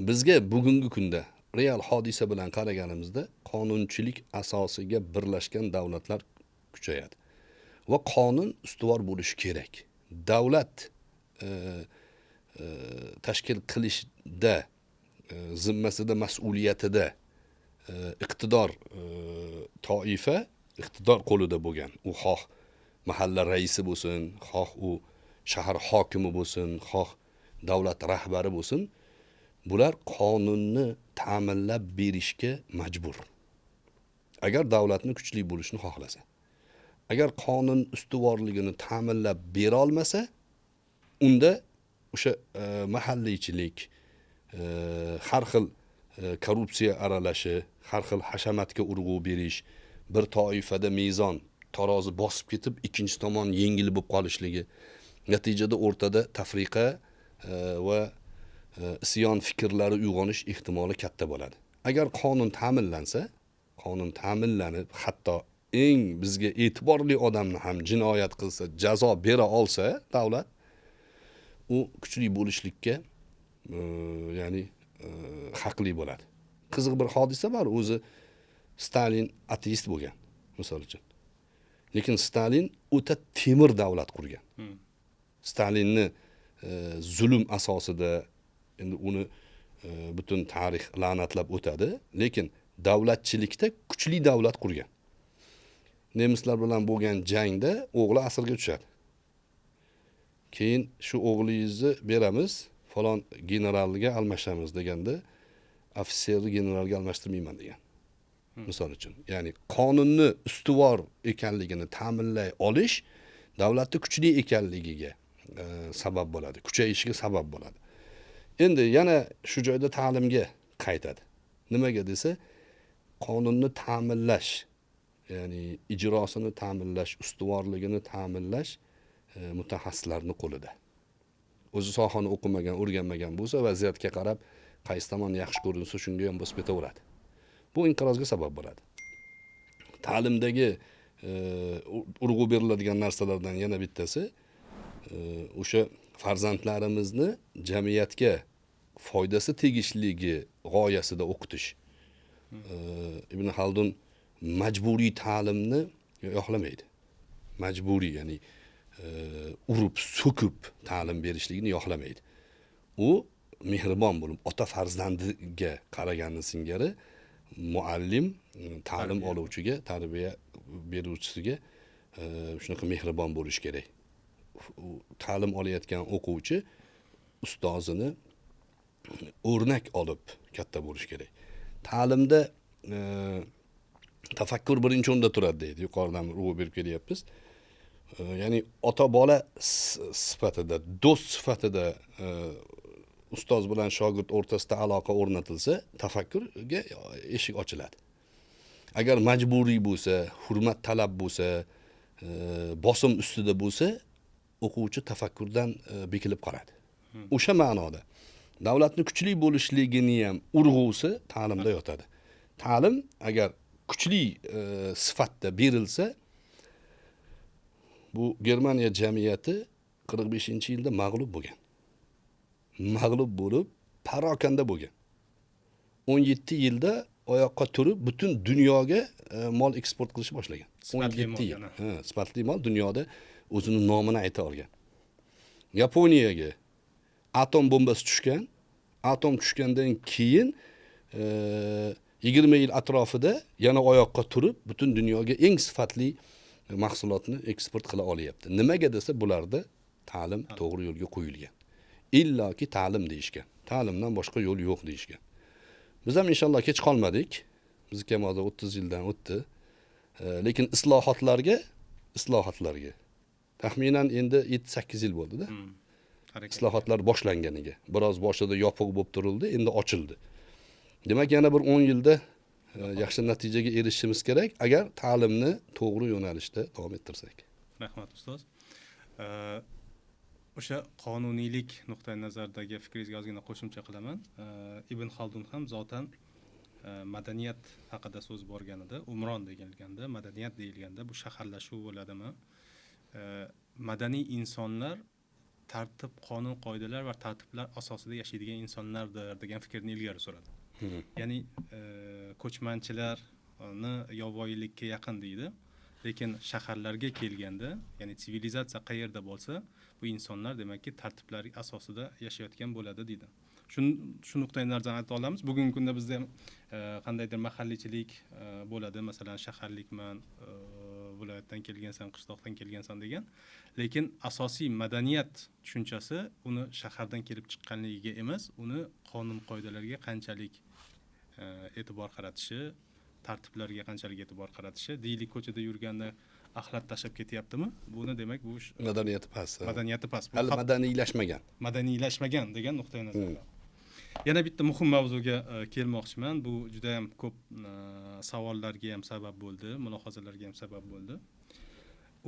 Speaker 2: Bizga bugungi kunda real hodisa bilan qaraganimizda qonunchilik asosiga birlashgan davlatlar kuchayadi. Va qonun ustuvor bo'lishi kerak. Davlat tashkil qilishda, zimmasida, mas'uliyatida iqtidor toifa iqtidor qo'lida bo'lgan, u xoh mahalla raisi bo'lsin, xoh u shahar hokimi bo'lsin, xoh davlat rahbari bo'lsin, bular qonunni ta'minlab berishga majbur. Agar davlatni kuchli bo'lishni xohlasa, agar qonun ustuvorligini ta'minlab bera olmasa, unda o'sha mahalliychilik, har xil korrupsiya aralashi, har xil hashamatga urg'u berish, bir toifada mezon tarozi bosib ketib, ikkinchi tomon yengil bo'lib qolishligi, natijada o'rtada tafriqa va isyon fikrlari uyg'onish ehtimoli katta bo'ladi. Agar qonun ta'minlansa, qonun ta'minlanib, hatto eng bizga e'tiborli odamni ham jinoyat qilsa, jazo bera olsa davlat, u kuchli bo'lishlikka ya'ni haqli bo'ladi. Qiziq bir hodisa bor, o'zi Stalin ateist bo'lgan, misol uchun. Lekin Stalin o'ta temir davlat qurgan. Stalinni zulm asosida endi uni butun tarix la'natlab o'tadi, lekin davlatchilikda kuchli davlat qurgan. Nemislar bilan bo'lgan jangda o'g'li asirga tushadi. Keyin shu o'g'lingizni beramiz, falon generalga almashamiz deganda, ofitserni generalga almashtirmayman degan. Misol uchun, ya'ni qonunni ustuvor ekanligini ta'minlay olish davlatning kuchli ekanligiga sabab bo'ladi, kuchayishiga sabab bo'ladi. Endi yana shu joyda ta'limga qaytadi. Nimaga desa, qonunni ta'minlash, ya'ni ijrosini ta'minlash, ustuvorligini ta'minlash mutaxassislarning qo'lida. O'zi sohani o'qimagan, o'rganmagan bo'lsa, vaziyatga qarab qaysi tomon yaxshi ko'rinsa shunga ham bosib ketaveradi. Bu inqirozga sabab bo'ladi. Ta'limdagi urg'u beriladigan narsalardan yana bittasi o'sha farzandlarimizni jamiyatga foydasi tegishligi g'oyasida o'qitish. Ibn Xaldun majburiy ta'limni yoqlamaydi. Majburiy, ya'ni urib, so'kib ta'lim berishligini yoqlamaydi. U mehribon bo'lib, ota farzandiga qaraganni singari muallim ta'lim oluvchiga, tarbiya beruvchisiga shunaqa mehribon bo'lish kerak. Ta'lim olayotgan o'quvchi ustozini o'rnak olib katta bo'lish kerak. Ta'limda tafakkur birinchi o'rinda turadi deydi. Yuqoridan urg'u berib kelyapmiz. Ya'ni ota bola sifatida, do'st sifatida ustoz bilan shogird o'rtasida aloqa o'rnatilsa, tafakkurga eshik ochiladi. Agar majburiy bo'lsa, hurmat talab bo'lsa, bosim ustida bo'lsa, o'quvchi tafakkurdan bekilib qoladi. O'sha ma'noda davlatning kuchli bo'lishligini ham urg'usi ta'limda yotadi. Ta'lim agar kuchli sifatda berilsa, bu Germaniya jamiyati 45-yilda mag'lub bo'lgan. Mag'lub bo'lib, parokanda bo'lgan. 17 yilda oyoqqa turib, butun dunyoga mol eksport qilishni boshlagan. 17 yil. Sifatli mol dunyoda o'zini nomini ayta olgan. Yaponiyaga atom bombasi tushgan. Atom tushgandan keyin 20 yil atrofida yana oyoqqa turib, butun dunyoga eng sifatli mahsulotni eksport qila olyapti. Nimaga desa, bularda ta'lim to'g'ri yo'lga qo'yilgan. Illoki ta'lim deyishgan. Ta'limdan boshqa yo'l yo'q deyishgan. Biz ham inshaalloh kech qolmadik. Bizga ham hozir 30 yildan o'tdi. Lekin islohotlarga taxminan endi 7-8 yil bo'ldi-da. Islohotlar boshlanganiga. Biroz boshida yopiq bo'lib turildi, endi ochildi. Demak, yana bir 10 yilda yaxshi natijaga erishishimiz kerak, agar ta'limni to'g'ri yo'nalishda davom ettirsak.
Speaker 1: Rahmat ustoz. O'sha qonuniylik nuqtai nazaridagi fikringizga ozgina qo'shimcha qilaman. Ibn Xaldun ham zotan madaniyat haqida so'z borganida, umron deganliganda, madaniyat deyilganda bu shaharlashuv bo'ladimi? Madaniy insonlar tartib, qonun, qoidalar va tartiblar asosida yashaydigan insonlardir degan fikrni ilgari suradi. Ya'ni ko'chmanchilarni yovvoyilikka yaqin deydi. Lekin shaharlarga kelganda, ya'ni sivilizatsiya qayerda bo'lsa, bu insonlar demakki tartiblar asosida yashayotgan bo'ladi deydi. shu nuqtai nazardan ayta olamiz. Bugungi kunda bizda ham qandaydir mahalliychilik bo'ladi, masalan shaharlikman, viloyatdan kelgansan, qishloqdan kelgansan degan. Lekin asosiy madaniyat tushunchasi uni shahardan kelib chiqqanligiga emas, uni qonun qoidalarga qanchalik e'tibor qaratishi, tartiblarga qanchalik e'tibor qaratishi. Deylik, ko'chada yurganda axlat tashlab ketyaptimi? Buni demak bu
Speaker 2: madaniyati past.
Speaker 1: Madaniyati past.
Speaker 2: Hali
Speaker 1: Madaniylashmagan degan nuqtai nazardan. Yana bitta muhim mavzuga kelmoqchiman. Bu juda ham ko'p savollarga ham sabab bo'ldi, mulohazalarga ham sabab bo'ldi.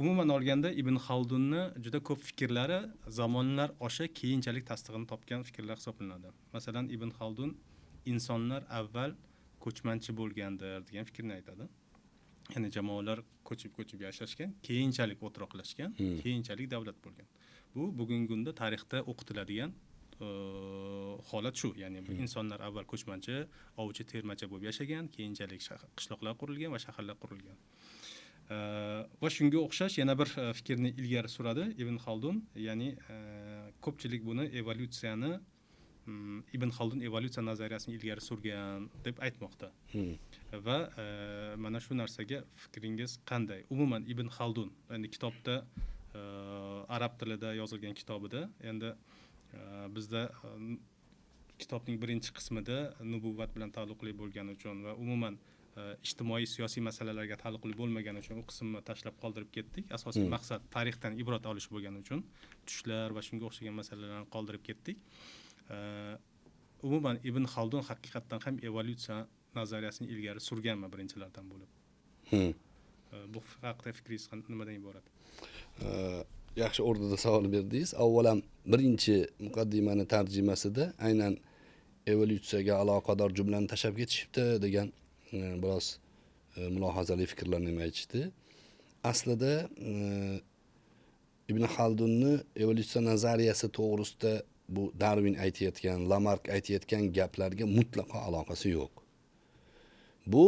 Speaker 1: Umuman olganda Ibn Xaldunni juda ko'p fikrlari zamonlar osha keyinchalik tasdig'ini topgan fikrlar hisoblanadi. Masalan, Ibn Xaldun insonlar avval ko'chmanchi bo'lgandir degan fikrni aytadi. Ya'ni jamoalar ko'chib yashashgan, keyinchalik o'troqlashgan, keyinchalik davlat bo'lgan. Bu bugungi kunda tarixda o'qitiladigan holat shu. Ya'ni insonlar avval ko'chmanchi, ovchi, termacha bo'lib yashagan, keyinchalik qishloqlar qurilgan va shaharlar qurilgan. Va shunga o'xshash yana bir fikrni ilgari suradi Ibn Xaldun. Ya'ni ko'pchilik buni Ibn Xaldun evolyutsiya nazariyasini ilgari surgan deb aytmoqda. Va mana shu narsaga fikringiz qanday? Umuman Ibn Xaldun, endi kitobda arab tilida yozilgan kitobida, endi bizda kitobning birinchi qismida nubuvvat bilan taalluqli bo'lgani uchun va umuman ijtimoiy siyosiy masalalarga taalluqli bo'lmagani uchun u qismni tashlab qoldirib ketdik. Asosiy maqsad tarixdan ibrat olish bo'lgani uchun tushlar va shunga o'xshagan masalalarni qoldirib ketdik. Umuman Ibn Xaldun haqiqatdan ham evolyutsiya nazariyasini ilgari surganmi birinchilardan bo'lib? Bu haqida fikringiz nimadan iborat?
Speaker 2: Yaxshi o'rnida savol berdingiz. Avvalam birinchi muqaddimani tarjimasida aynan evolyutsiyaga aloqador jumlani tashlab ketishibdi degan biroz mulohazali fikrlarni aytishdi. Aslida Ibn Xaldunni evolyutsiya nazariyasi to'g'risida bu Darwin aytayotgan, Lamarck aytayotgan gaplarga mutlaqo aloqasi yo'q. Bu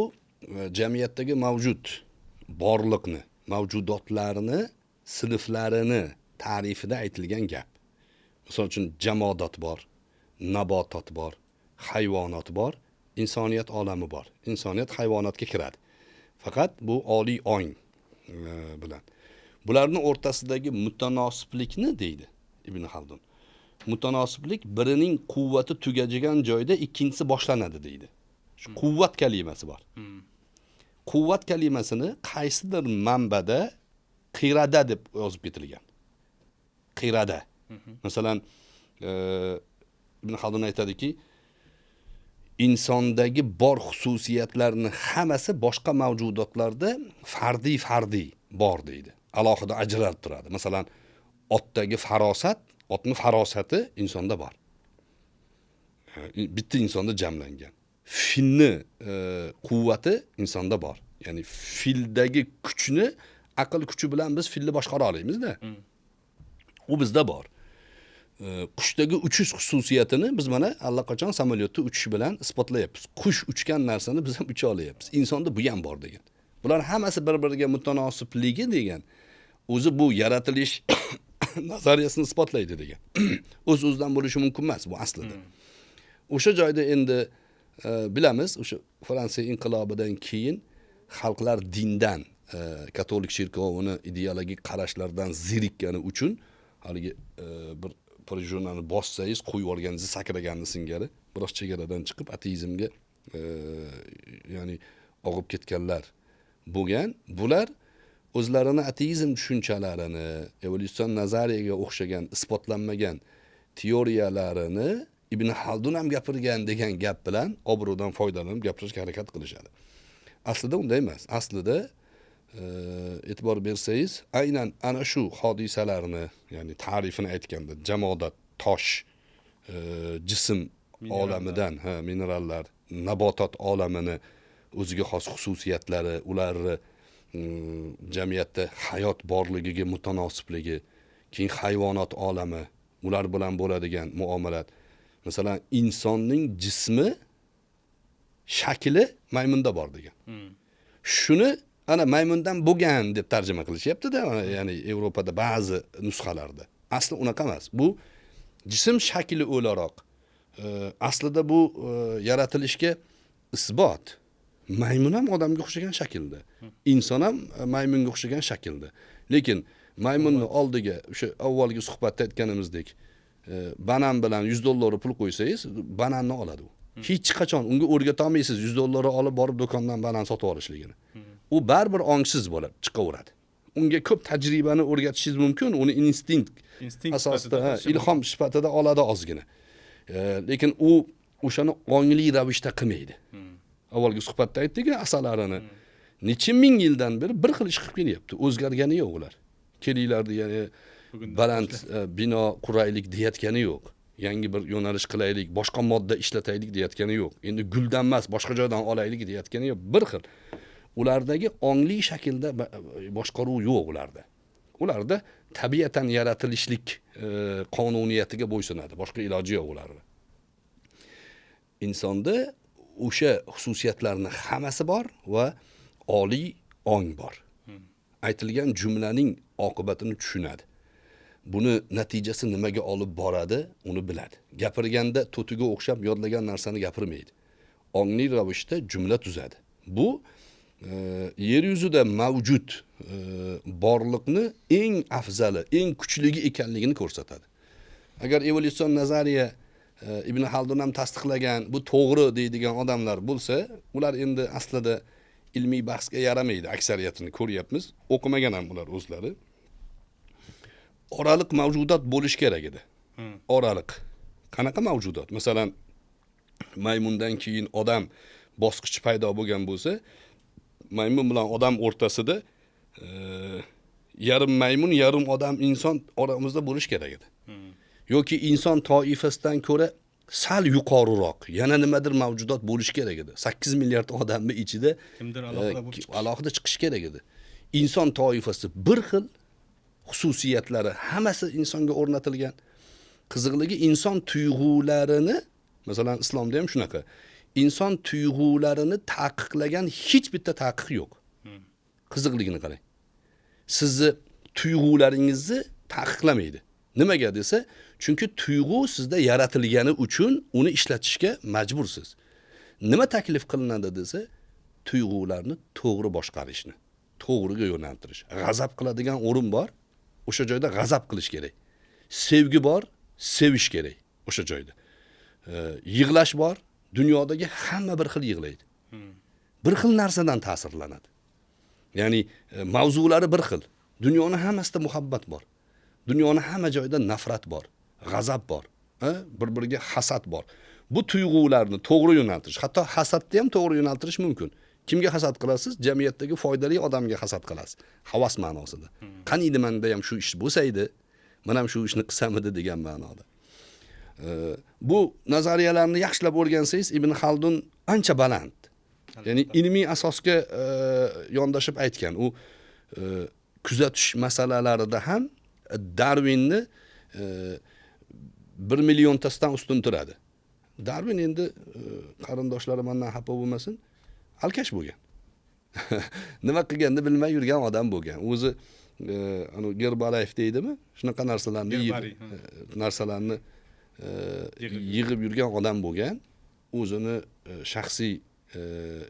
Speaker 2: jamiyatdagi mavjud borliqni, mavjudotlarni, sinflarini ta'rifida aytilgan gap. Misol uchun jamodat bor, nabotot bor, hayvonot bor, insoniyat olami bor. Insoniyat hayvonotga kiradi. Faqat bu oliy ong bilan. Bularning o'rtasidagi mutanosiblikni deydi Ibn Xaldun. Mutanosiblik birining quvvati tugajigan joyda ikkinchisi boshlanadi deydi. Shu quvvat kalimasi bor. Quvvat kalimasini qaysidir manbada qirada deb yozib ketilgan. Qirada. Masalan, Ibn Xaldun aytadiki, insondagi bor xususiyatlarning hammasi boshqa mavjudotlarda fardiy bor deydi. Alohida ajralib turadi. Masalan, otdagi farosat, otning farosati insonda bor. Bitta insonda jamlangan. Filni quvvati insonda bor. Ya'ni fildagi kuchni aql kuchi bilan biz filni boshqara olamiz-da. U bizda bor. Qushdagi uchish xususiyatini biz mana allaqachon samolyotda uchish bilan isbotlayapmiz. Qush uchgan narsani biz ham ucha olyapmiz. Insonda bu ham bor degan. Bular hammasi bir-biriga mutanosiblig'i degan. O'zi bu yaratilish nazariyasini isbotlaydi degan. O'z-o'zidan bo'lishi mumkin emas bu aslida. O'sha joyda endi bilamiz, o'sha Fransiya inqilobidan keyin xalqlar dindan, katolik cherkovini ideologik qarashlardan zerikkani uchun haligi bir jurnalni bossangiz, qo'yib olganingizni sakraganni singari biroz chegaradan chiqib ateizmga ya'ni og'ib ketganlar bo'lgan. Bular o'zlarini ateizm tushunchalarini, evolyutsion nazariyaga o'xshagan isbotlanmagan teoriyalarini Ibn Xaldun ham gapirgan degan gap bilan obro'dan foydalanib gapirishga harakat qilishadi. Aslida unday emas. Aslida e'tibor bersangiz, aynan ana shu hodisalarni, ya'ni ta'rifini aytganda, jamodat, tosh, jism olamidan, minerallar, nabotot olamini o'ziga xos xususiyatlari, ularni jamiyatda hayot borligiga mutanosiblig'i, keyin hayvonot olami, ular bilan bo'ladigan muomalat. Masalan, insonning jismi shakli maymunda bor degan. Shuni ana maymundan bo'lgan deb tarjima qilishyapti-da, ya'ni Yevropada ba'zi nusxalarda. Asli unaqa emas. Bu jism shakli o'laroq aslida bu yaratilishga isbot. Maymun ham odamga o'xshagan shaklda, inson ham maymunga o'xshagan shaklda. Lekin maymunni oldiga o'sha avvalgi suhbatda aytganimizdek, banan bilan $100 pul qo'ysangiz, bananni oladi u. Hech qachon unga o'rgata olmaysiz $100 olib borib do'kondan banan sotib olishligini. U baribir ongsiz bo'ladi, chiqaveradi. Unga ko'p tajribani o'rgatishingiz mumkin, uni instinkt asosida, ilhom sifatida oladi ozgina. Lekin u o'shani ongli ravishda qilmaydi. Avvalgi suhbatda aytdik, asalarini necha ming yildan beri bir xil ish qilib kelyapti. O'zgargani yo'q ular. Kelinglar degani baland bino quraylik deyotgani yo'q. Yangi bir yo'nalish qilaylik, boshqa modda ishlataylik deyotgani yo'q. Endi guldan emas, boshqa joydan olaylik deyotgani yo'q. Bir xil. Ulardagi ongli shaklda boshqaruv yo'q ularda. Ularda tabiatan yaratilishlik qonuniyatiga bo'ysunadi. Boshqa iloji yo'q ularda. Insonda o'sha xususiyatlarning hammasi bor va oliy ong bor. Aytilgan jumlaning oqibatini tushunadi. Buni natijasi nimaga olib boradi, uni biladi. Gapirganda to'tiga o'xshab yodlagan narsani gapirmaydi. Ongli ravishda jumla tuzadi. Bu yer yuzida mavjud borliqni eng afzali, eng kuchligi ekanligini ko'rsatadi. Agar evolyutsion nazariya Ibn Haldun ham tasdiqlagan, bu to'g'ri deydigan odamlar bo'lsa, ular endi aslida ilmiy bahsga yaramaydi, aksariyatini ko'ryapmiz. O'qimagan ham ular o'zlari. Oraliq mavjudot bo'lish kerak edi. Oraliq. Qanaqa mavjudot? Masalan, maymundan keyin odam bosqichi paydo bo'lgan bo'lsa, maymun bilan odam o'rtasida yarim maymun, yarim odam, inson oramizda bo'lish kerak edi. Yoki inson toifasidan ko'ra sal yuqoriroq, yana nimadir mavjudot bo'lish kerak edi. 8 milliard odamning ichida
Speaker 1: kimdir
Speaker 2: alohida chiqish kerak edi. Inson toifasi bir xil xususiyatlari hammasi insonga o'rnatilgan. Qiziqligi inson tuyg'ularini, masalan, islomda ham shunaqa. Inson tuyg'ularini taqiqlagan hech bitta taqiq yo'q. Qiziqligini qarang. Sizni tuyg'ularingizni taqiqlamaydi. Nimaga desa, chunki tuyg'u sizda yaratilgani uchun uni ishlatishga majbursiz. Nima taklif qilinadi desa, tuyg'ularni to'g'ri boshqarishni, to'g'riga yo'naltirish. G'azab qiladigan o'rin bor, o'sha joyda g'azab qilish kerak. Sevgi bor, sevish kerak o'sha joyda. Yig'lash bor, dunyodagi hamma bir xil yig'laydi. Bir xil narsadan ta'sirlanadi. Ya'ni mavzulari bir xil. Dunyoning hammasida muhabbat bor. Dunyoning hamma joyida nafrat bor, g'azab bor, bir-biriga hasad bor. Bu tuyg'ularni to'g'ri yo'naltirish, hatto hasadni ham to'g'ri yo'naltirish mumkin. Kimga hasad qilasiz? Jamiyatdagi foydali odamga hasad qilasiz. Havas ma'nosida. Qaniydi menda ham shu ish bo'lsa edi, men ham shu ishni qilsam edi degan ma'noda. Bu nazariyalarni yaxshilab o'rgansangiz, Ibn Haldun ancha baland. Ya'ni ilmiy asosga yondashib aytgan. U kuzatish masalalarida ham Darwinni 1 milliontasidan ustun turadi. Darwin endi qarindoshlari mendan xafa bo'lmasin, alkash bo'lgan. Nima qilganini bilmay yurgan odam bo'lgan. O'zi anu Gerbalayev deydimi? Shunaqa narsalarni yig'ib yurgan odam bo'lgan. O'zini shaxsiy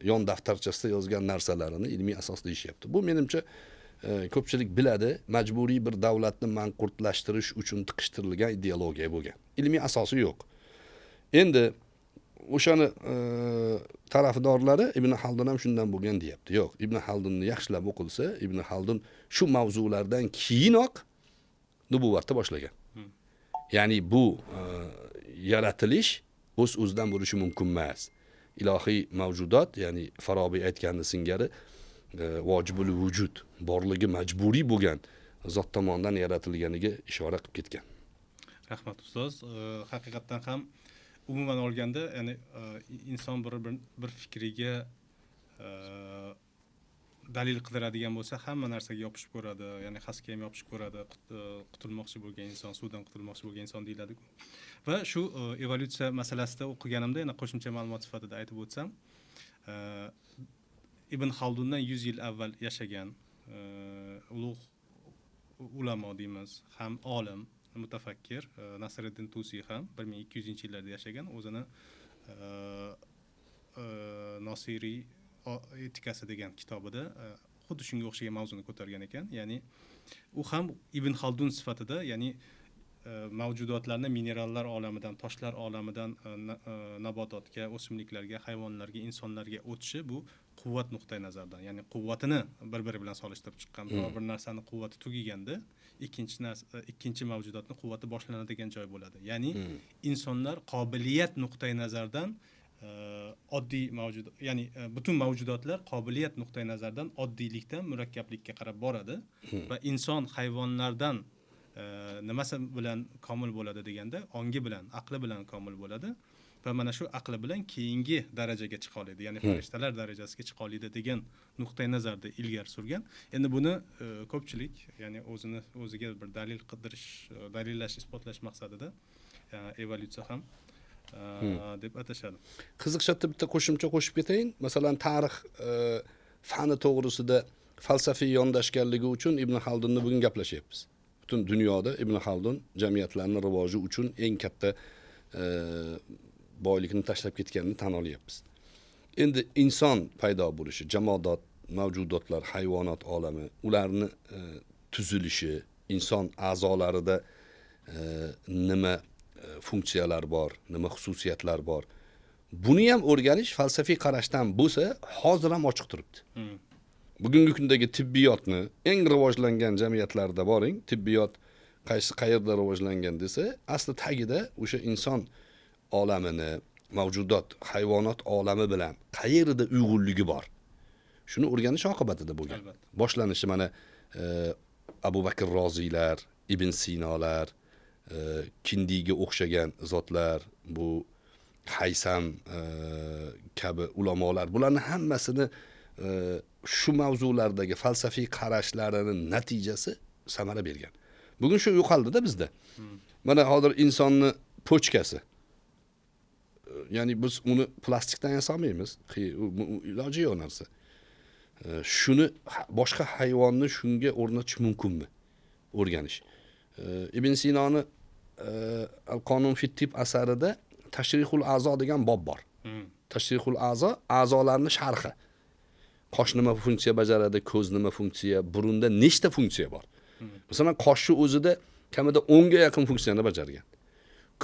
Speaker 2: yon daftarchasida yozgan narsalarini ilmiy asosda ishlabdi. Bu menimcha ko'pchilik biladi, majburiy bir davlatni manqurtlashtirish uchun tiqishtirilgan ideologiya bo'lgan. Ilmiy asosi yo'q. Endi o'shani tarafdorlari Ibn Haldun ham shundan bo'lgan deyapti. Yo'q, Ibn Haldunni yaxshilab o'qilsa, Ibn Haldun shu mavzulardan keyinoq nubuvatni boshlagan. Ya'ni bu yaratilish o'z-o'zidan bo'lishi mumkin emas. Ilohiy mavjudot, ya'ni Farobiy aytgani singari vojibul vujud, borligi majburiy bo'lgan zot tomonidan yaratilganiga ishora qilib ketgan.
Speaker 1: Rahmat ustoz. Haqiqatan ham umuman olganda, ya'ni inson bir fikriga dalil qidiradigan bo'lsa, hamma narsaga yopishib ko'radi, ya'ni xasga ham yopishib ko'radi. Qutulmoqchi bo'lgan inson, suvdan qutulmoqchi bo'lgan inson deyiladi-ku. Va shu evolyutsiya masalasida o'qiganimda, yana qo'shimcha ma'lumot sifatida aytib o'tsam, Ibn Haldundan 100 yil avval yashagan ulug' ulamo deymiz, ham olim, mutafakkir Nasriddin Tusiy ham 1200-yillarda yashagan, o'zini Nosiriy etikasi degan kitobida xuddi shunga o'xshagan mavzuni ko'targan ekan. Ya'ni u ham Ibn Xaldun sifatida, ya'ni mavjudotlarni minerallar olamidan, toshlar olamidan nabototga, o'simliklarga, hayvonlarga, insonlarga o'tishi bu quvvat nuqtai nazaridan, ya'ni quvvatini bir-biri bilan solishtirib chiqqan. Biror bir narsani quvvati tugaganda ikkinchi mavjudotni quvvati boshlanadigan joy bo'ladi. Ya'ni insonlar qobiliyat nuqtai nazaridan oddiy mavjudot, ya'ni butun mavjudotlar qobiliyat nuqtai nazaridan oddiylikdan murakkablikka qarab boradi va inson hayvonlardan nimasi bilan komil bo'ladi deganda, ongi bilan, aqli bilan komil bo'ladi va mana shu aqli bilan keyingi darajaga chiqa oladi, ya'ni farishtalar darajasiga chiqa oladi degan nuqtai nazarda ilgari surgan. Endi buni ko'pchilik, ya'ni o'ziga bir dalil qidirish, dalillash, isbotlash maqsadida evolyutsiya ham deb atashadi.
Speaker 2: Qiziqcha bitta qo'shimcha qo'shib ketayin. Masalan, tarix fani to'g'risida falsafiy yondashganligi uchun Ibn Xaldunni bugun gaplashyapmiz. Butun dunyoda Ibn Xaldun jamiyatlarning rivoji uchun eng katta boylikni tashlab ketganini tan olyapmiz. Endi inson paydo bo'lishi, jamoadot, mavjudotlar, hayvonot olami, ularni tuzilishi, inson a'zolarida nima funksiyalar bor, nima xususiyatlar bor. Buni ham o'rganish falsafiy qarashdan bo'lsa, hozir ham ochiq turibdi. Bugungi kundagi tibbiyotni eng rivojlangan jamiyatlarda boring, tibbiyot qayerda rivojlangan desa, asli tagida o'sha inson olamini, mavjudot, hayvonot olami bilan qayerda uyg'unligi bor. Shuni o'rganish oqibatida bo'lgan. Boshlanishi mana Abu Bakr Roziylar, Ibn Sinolar, Kindiga o'xshagan zotlar, bu Haysam kabi ulamolar, bularning hammasini shu mavzulardagi falsafiy qarashlarining natijasi samara bergan. Bugun shu yo'qoldi-da bizda. Mana hozir insonni pochkasi. Ya'ni biz uni plastikdan yasamaymiz. Iloji yo'q narsa. Shuni boshqa hayvonni shunga o'rnatish mumkinmi? O'rganish. Ibn Sinoni Al-Qonun fi Tib asarida Tashrihul A'zo degan bob bor. Tashrihul A'zo, a'zolarning sharhi. Qosh nima funksiya bajaradi, ko'z nima funksiya, burunda nechta funksiya bor? Masalan, qoshni o'zida kamida 10 ga yaqin funksiyani bajargan.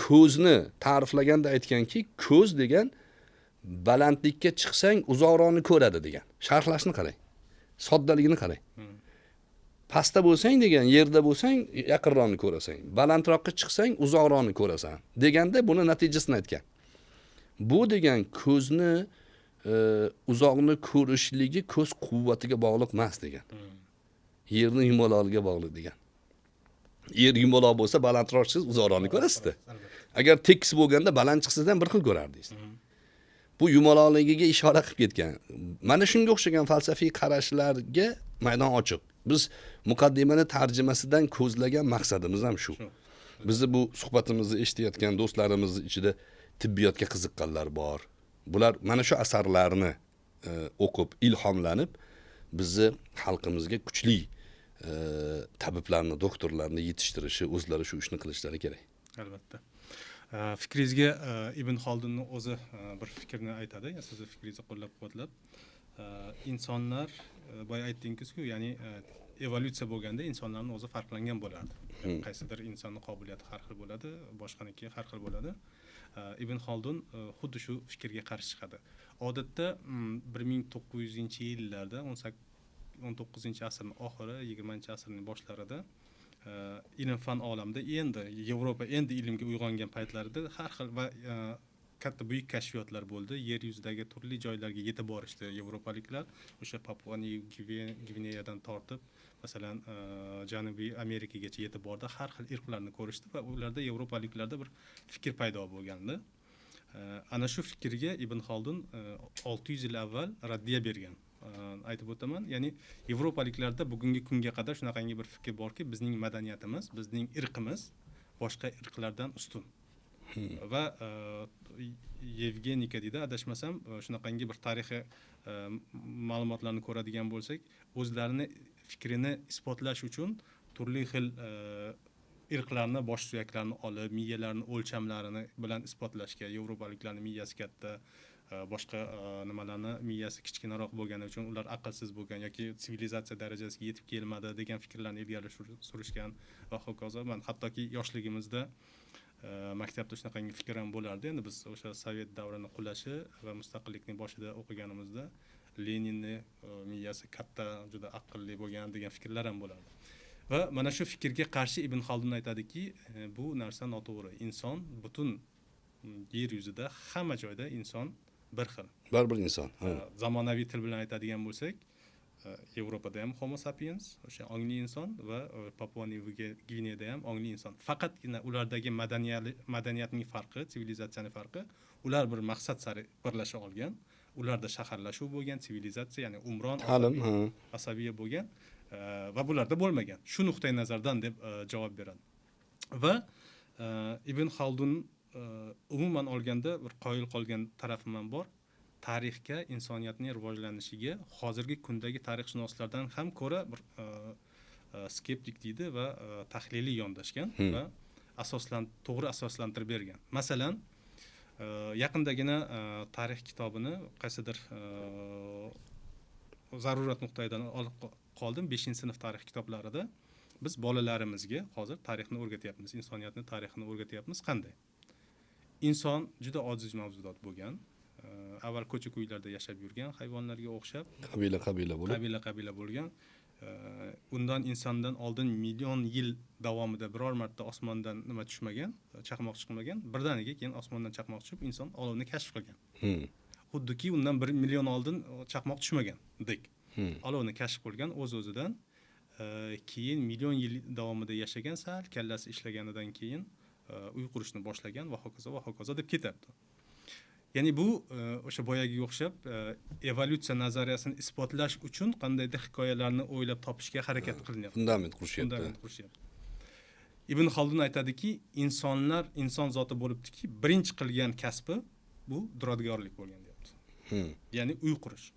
Speaker 2: Ko'zni ta'riflaganda aytganki, ko'z degan balandlikka chiqsang uzoqroqni ko'radi degan. Sharhlashni qarang. Soddaligini qarang. Pastda bo'lsang degan, yerda bo'lsang yaqinroqni ko'rasan. Balandroqqa chiqsang uzoqroqni ko'rasan deganda buni natijasini aytgan. Bu degan ko'zni uzoqni ko'rishligi ko'z quvvatiga bog'liq emas degan. Yerni yumaloqligiga bog'liq degan. Yer yumaloq bo'lsa balandroq chiqsiz uzoqroqni ko'rasiz-da. Agar tekis bo'lganda baland chiqsangiz ham bir xil ko'rardingiz. Bu yumaloqligiga ishora qilib ketgan. Mana shunga o'xshagan falsafiy qarashlarga maydon ochiq. Biz muqaddimani tarjimasidan ko'zlagan maqsadimiz ham shu. Bizni bu suhbatimizni eshitayotgan do'stlarimiz ichida tibbiyotga qiziqqanlar bor. Bular mana shu asarlarni o'qib, ilhomlanib, bizni xalqimizga kuchli tabiblarni, doktorlarni yetishtirishi, o'zlari shu ishni qilishlari kerak.
Speaker 1: Albatta. Fikringizga Ibn Xaldunning o'zi bir fikrni aytadi, sizni fikringizni qo'llab-quvvatlab. Insonlar boya aytdingiz-ku, ya'ni evolyutsiya bo'lganda insonlarning o'zi farqlangan bo'lardi. Qaysidir insonning qobiliyati har xil bo'ladi, boshqaniki har xil bo'ladi. Ibn Xaldun xuddi shu fikrga qarshi chiqadi. Odatda 1900-yillarda 19-asrning oxiri, 20-asrning boshlarida ilm-fan olamida endi Yevropa ilmga uyg'ongan paytlarida har xil va katta buyuk kashfiyotlar bo'ldi. Yer yuzidagi turli joylarga yetib borishdi yevropaliklar. O'sha Papua Gvineyadan tortib, masalan, Janubiy Amerikagacha yetib bordi. Har xil irqlarni ko'rishdi va ularda yevropaliklarda bir fikr paydo bo'lgandi. Ana shu fikrga Ibn Xaldun 600 yil avval raddiya bergan. Aytib o'taman, ya'ni yevropaliklarda bugungi kunga qadar shunaqangi bir fikr borki, bizning madaniyatimiz, bizning irqimiz boshqa irqlardan ustun. Va Yevgenika deydi, adashmasam, shunaqangi bir tarixiy ma'lumotlarni ko'radigan bo'lsak, o'zlarini fikrini isbotlash uchun turli xil irqlarni, bosh suyaklarini olib, miyalarini o'lchamlarini bilan isbotlashga, yevropaliklarning miyasi katta, boshqa nimalarni miyasi kichkinaroq bo'lgani uchun ular aqlsiz bo'lgan yoki sivilizatsiya darajasiga yetib kelmadi degan fikrlarni ilgari surishgan va hokazo. Men hattoki yoshligimizda maktabda shunaqangi fikr ham bo'lardi. Endi biz o'sha sovet davrini qulashi va mustaqillikning boshida o'qiganimizda Leninni miyasi katta, juda aqlli bo'lgan degan fikrlar ham bo'lardi. Va mana shu fikrga qarshi Ibn Xaldun aytadiki, bu narsa noto'g'ri. Inson butun yer yuzida hamma joyda inson bir xil.
Speaker 2: Baribir inson.
Speaker 1: Zamonaviy til bilan aytadigan bo'lsak, Yevropada ham Homo sapiens, o'sha ongli inson va Papua New Guineada ham ongli inson. Faqatgina ulardagi madaniyatning farqi, sivilizatsiyaning farqi, ular bir maqsad sari birlasha olgan. Ularda shaharlashuv bo'lgan, sivilizatsiya, ya'ni umron, asabiya bo'lgan va bularda bo'lmagan. Shu nuqtai nazardan deb javob beradi. Va Ibn Xaldun umuman olganda bir qoyil qolgan tarafim ham bor. Tarixga, insoniyatning rivojlanishiga hozirgi kundagi tarixshunoslardan ham ko'ra bir skeptik deydi va tahliliy yondashgan va to'g'ri asoslantirib bergan. Masalan, yaqindagina tarix kitobini qaysidir zarurat nuqtaidan olib qoldim. 5-sinf tarix kitoblarida biz bolalarimizga hozir tarixni o'rgatyapmiz, insoniyatning tarixini o'rgatyapmiz. Qanday? Inson juda ojiz mavjudot bo'lgan. Avval ko'cha-ko'ylarda yashab yurgan hayvonlarga o'xshab qabila bo'lgan. Undan insondan oldin million yil davomida biror marta osmondan nima tushmagan, chaqmoq chiqmagan. Birdaniga keyin osmondan chaqmoq tushib, inson olovni kashf qilgan. Xuddiki undan 1 million oldin chaqmoq tushmagandek. Olovni kashf qilgan o'z-o'zidan, keyin million yil davomida yashagan, sal kallasi ishlaganidan keyin uy qurishni boshlagan va hokazo deb ketyapti. Ya'ni bu o'sha boyagiga o'xshab evolyutsiya nazariyasini isbotlash uchun qandaydir hikoyalarni o'ylab topishga harakat qilinyapti.
Speaker 2: Fundament qurishyapti.
Speaker 1: Ibn Xaldun aytadiki, inson zoti bo'libdiki, birinchi qilgan kasbi bu duradgorlik bo'lgan deyapti. Ya'ni uy qurish.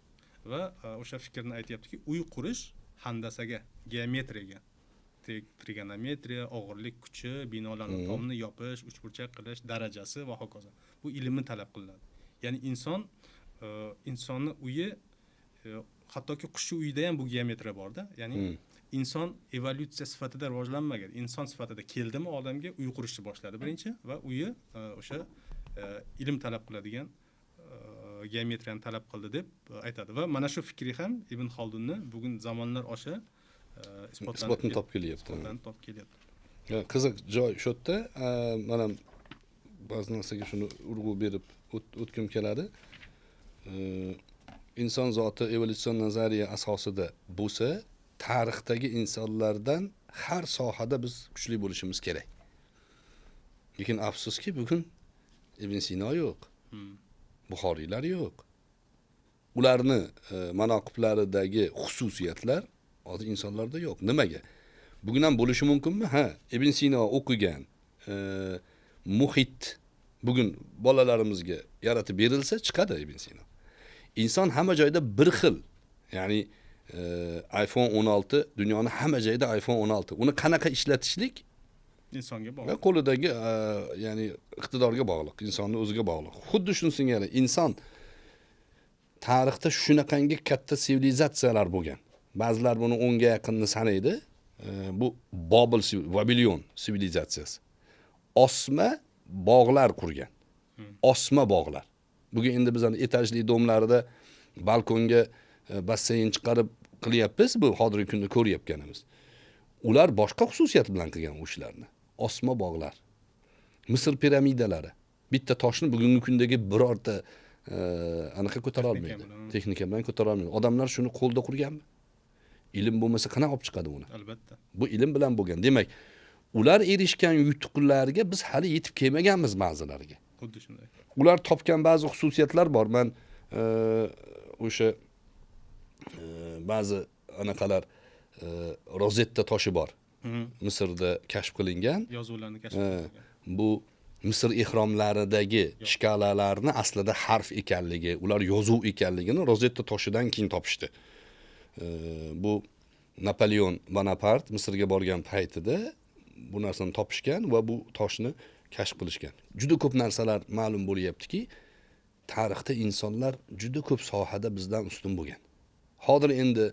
Speaker 1: Va o'sha fikrni aytayaptiki, uy qurish handasaga, geometriyaga, trigonometriya, og'irlik kuchi, binolarning tomini yopish, uchburchak qilish darajasi va hokazo. Bu ilmni talab qilinadi. Ya'ni insonni uyi, hattoki qushchi uyida ham bu geometriya borda. Ya'ni inson evolyutsiya sifatida rivojlanmagan. Inson sifatida keldimi olamga uy qurishni boshladi birinchi va uyi o'sha ilm talab qiladigan geometriyani talab qildi deb aytadi. Va mana shu fikri ham Ibn Xaldunni bugun zamonlar osha isbotini topib kelyapti.
Speaker 2: Qiziq joy shu yerda, men ham ba'zi narsaga shuni urg'u berib o'tkim keladi. Inson zoti evolyutsion nazariya asosida bo'lsa, tarixdagi insonlardan har sohada biz kuchli bo'lishimiz kerak. Lekin afsuski bugun Ibn Sino yo'q. Buxoriylar yo'q. Ularni manoqiblaridagi xususiyatlar hozir insonlarda yo'q. Nimaga? Bugun ham bo'lishi mumkinmi? Ibn Sino o'qigan muhit bugun bolalarimizga yaratib berilsa chiqadi Ibn Sino. Inson hamma joyda bir xil. Ya'ni iPhone 16, dunyoning hamma joyida iPhone 16. Uni qanaqa ishlatishlik
Speaker 1: insonga bog'liq.
Speaker 2: Qo'lidagi ya'ni iqtidorga bog'liq, insonning o'ziga bog'liq. Xuddi shunisiga inson tarixda shunaqangi katta sivilizatsiyalar bo'lgan. Ba'zilar buni 10 ga yaqinni sanaydi. Bu Babilon sivilizatsiyasi. Osma bog'lar qurgan. Osma bog'lar. Bugun endi biz etajli domlarida balkonga basseyn chiqarib qilyapmiz, bu hozirgi kunda ko'ryapganimiz. Ular boshqa xususiyat bilan qilgan bu ishlarni. Osma bog'lar. Misr piramidalari. Bitta toshni bugungi kundagi birorta anaqa ko'tara olmaydi. Texnika bilan ko'tara olmaydi. Odamlar shuni qo'lda qurganmi? Ilm bo'lmasa qana olib chiqadi uni?
Speaker 1: Albatta.
Speaker 2: Bu ilm bilan bo'lgan. Demak, ular erishgan yutuqlarga biz hali yetib kelmaganmiz ba'zilariga.
Speaker 1: Xuddi shunday.
Speaker 2: Ular topgan ba'zi xususiyatlar bor. Men o'sha ba'zi anaqalar Rozetta toshi bor. Misrda kashf qilingan.
Speaker 1: Yozuvlarni kashf qilingan.
Speaker 2: Bu Misr ehromlaridagi shkalalarni aslida harf ekanligi, ular yozuv ekanligini Rozetta toshidan keyin topishdi. Bu Napoleon Bonaparte Misrga borgan paytida bu narsani topishgan va bu toshni kashf qilishgan. Juda ko'p narsalar ma'lum bo'lyaptiki, tarixda insonlar juda ko'p sohada bizdan ustun bo'lgan. Hozir endi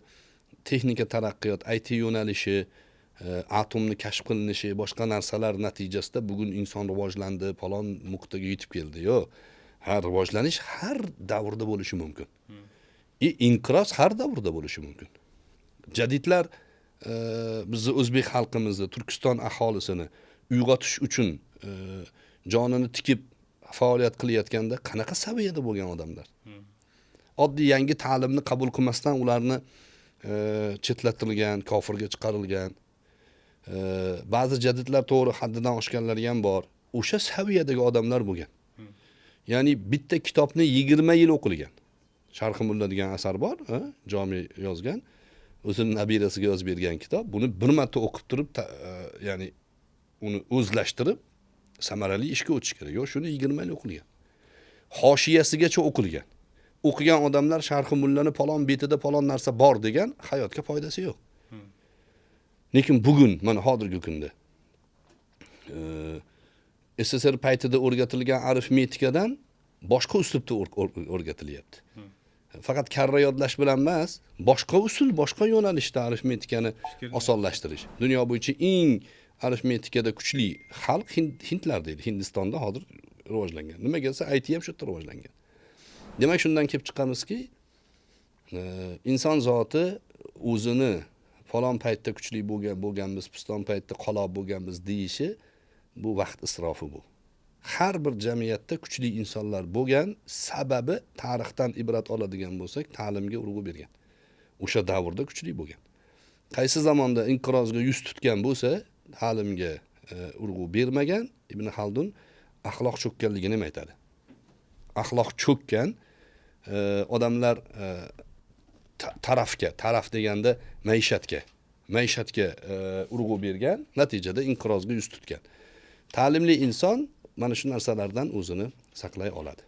Speaker 2: texnika taraqqiyot, IT yo'nalishi, atomni kashf qilinishi, boshqa narsalar natijasida bugun inson rivojlandi, falon nuqtaga yetib keldi. Yo'q. Rivojlanish har davrda bo'lishi mumkin. Inqiroz har davrda bo'lishi mumkin. Jadidlar bizni o'zbek xalqimizni, Turkiston aholisini uyg'otish uchun jonini tikib faoliyat qilayotganda qanaqa saviyada bo'lgan odamlar. Oddiy yangi ta'limni qabul qilmasdan ularni chetlatilgan, kofirga chiqarilgan. Ba'zi jadidlar to'g'ri haddidan oshganlari ham bor. O'sha saviyadagi odamlar bo'lgan. Ya'ni bitta kitobni 20 yil o'qilgan. Sharhi mulla degan asar bor, Jomi yozgan. O'zining nabirasiga yozib bergan kitob. Buni bir marta o'qib turib, ya'ni uni o'zlashtirib samarali ishga o'tish kerak. Yo'q, shuni 20 yil o'qilgan. Hoshiyasigacha o'qilgan. O'qigan odamlar sharhi mullani falon betida falon narsa bor degan hayotga foydasi yo'q. Lekin bugun mana hozirgi kunda SSR paytida o'rgatilgan arifmetikadan boshqa uslubda o'rgatilyapti. Faqat karra yodlash bilan emas, boshqa usul, boshqa yo'nalishda arifmetikani osonlashtirish. Dunyo bo'yicha eng arifmetikada kuchli xalq hindlar deydi. Hindistonda hozir rivojlangan. Nima kelsa IT ham shu yerda rivojlangan. Demak, shundan kelib chiqamizki, inson zoti o'zini falon paytda kuchli bo'lganmiz, piston paytda qaloq bo'lganmiz deyishi bu vaqt isrofi bu. Har bir jamiyatda kuchli insonlar bo'lgan, sababi tarixdan ibrat oladigan bo'lsak, ta'limga urg'u bergan. O'sha davrda kuchli bo'lgan. Qaysi zamonda inqirozga yuz tutgan bo'lsa, ta'limga urg'u bermagan, Ibn Xaldun axloq cho'kkanligini ham aytadi. Axloq cho'kkan odamlar taraf deganda maishatga urg'u bergan, natijada inqirozga yuz tutgan. Ta'limli inson mana shu narsalardan o'zini saqlay oladi.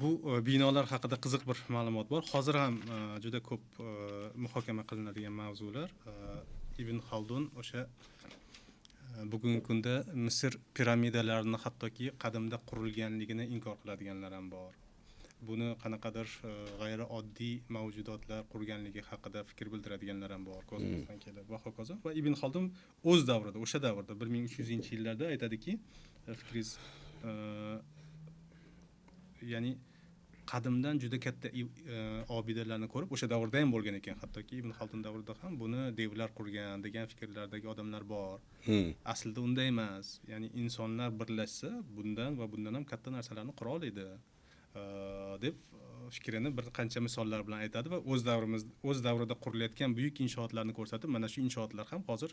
Speaker 1: Bu binolar haqida qiziq bir ma'lumot bor. Hozir ham juda ko'p muhokama qilinadigan mavzular. Ibn Xaldun o'sha bugungi kunda Misr piramidalarini hattoki qadimda qurilganligini inkor qiladiganlar ham bor. Buni qanaqadir g'ayri oddiy mavjudotlar qurganligi haqida fikr bildiradiganlar ham bor, kosmosdan kelib va hokazo. Va Ibn Xaldun o'z davrida, o'sha davrda 1300-yillarda aytadiki, fikringiz ya'ni qadimdan juda katta obidalarni ko'rib, o'sha davrda ham bo'lgan ekan, hattoki Ibn Xaldun davrida ham buni devlar qurgan degan fikrlardagi odamlar bor. Aslida unday emas. Ya'ni insonlar birlashsa, bundan va bundan ham katta narsalarni qura oladi deb fikrini bir qancha misollar bilan aytadi va o'z davrida qurilayotgan buyuk inshootlarni ko'rsatib, mana shu inshootlar ham hozir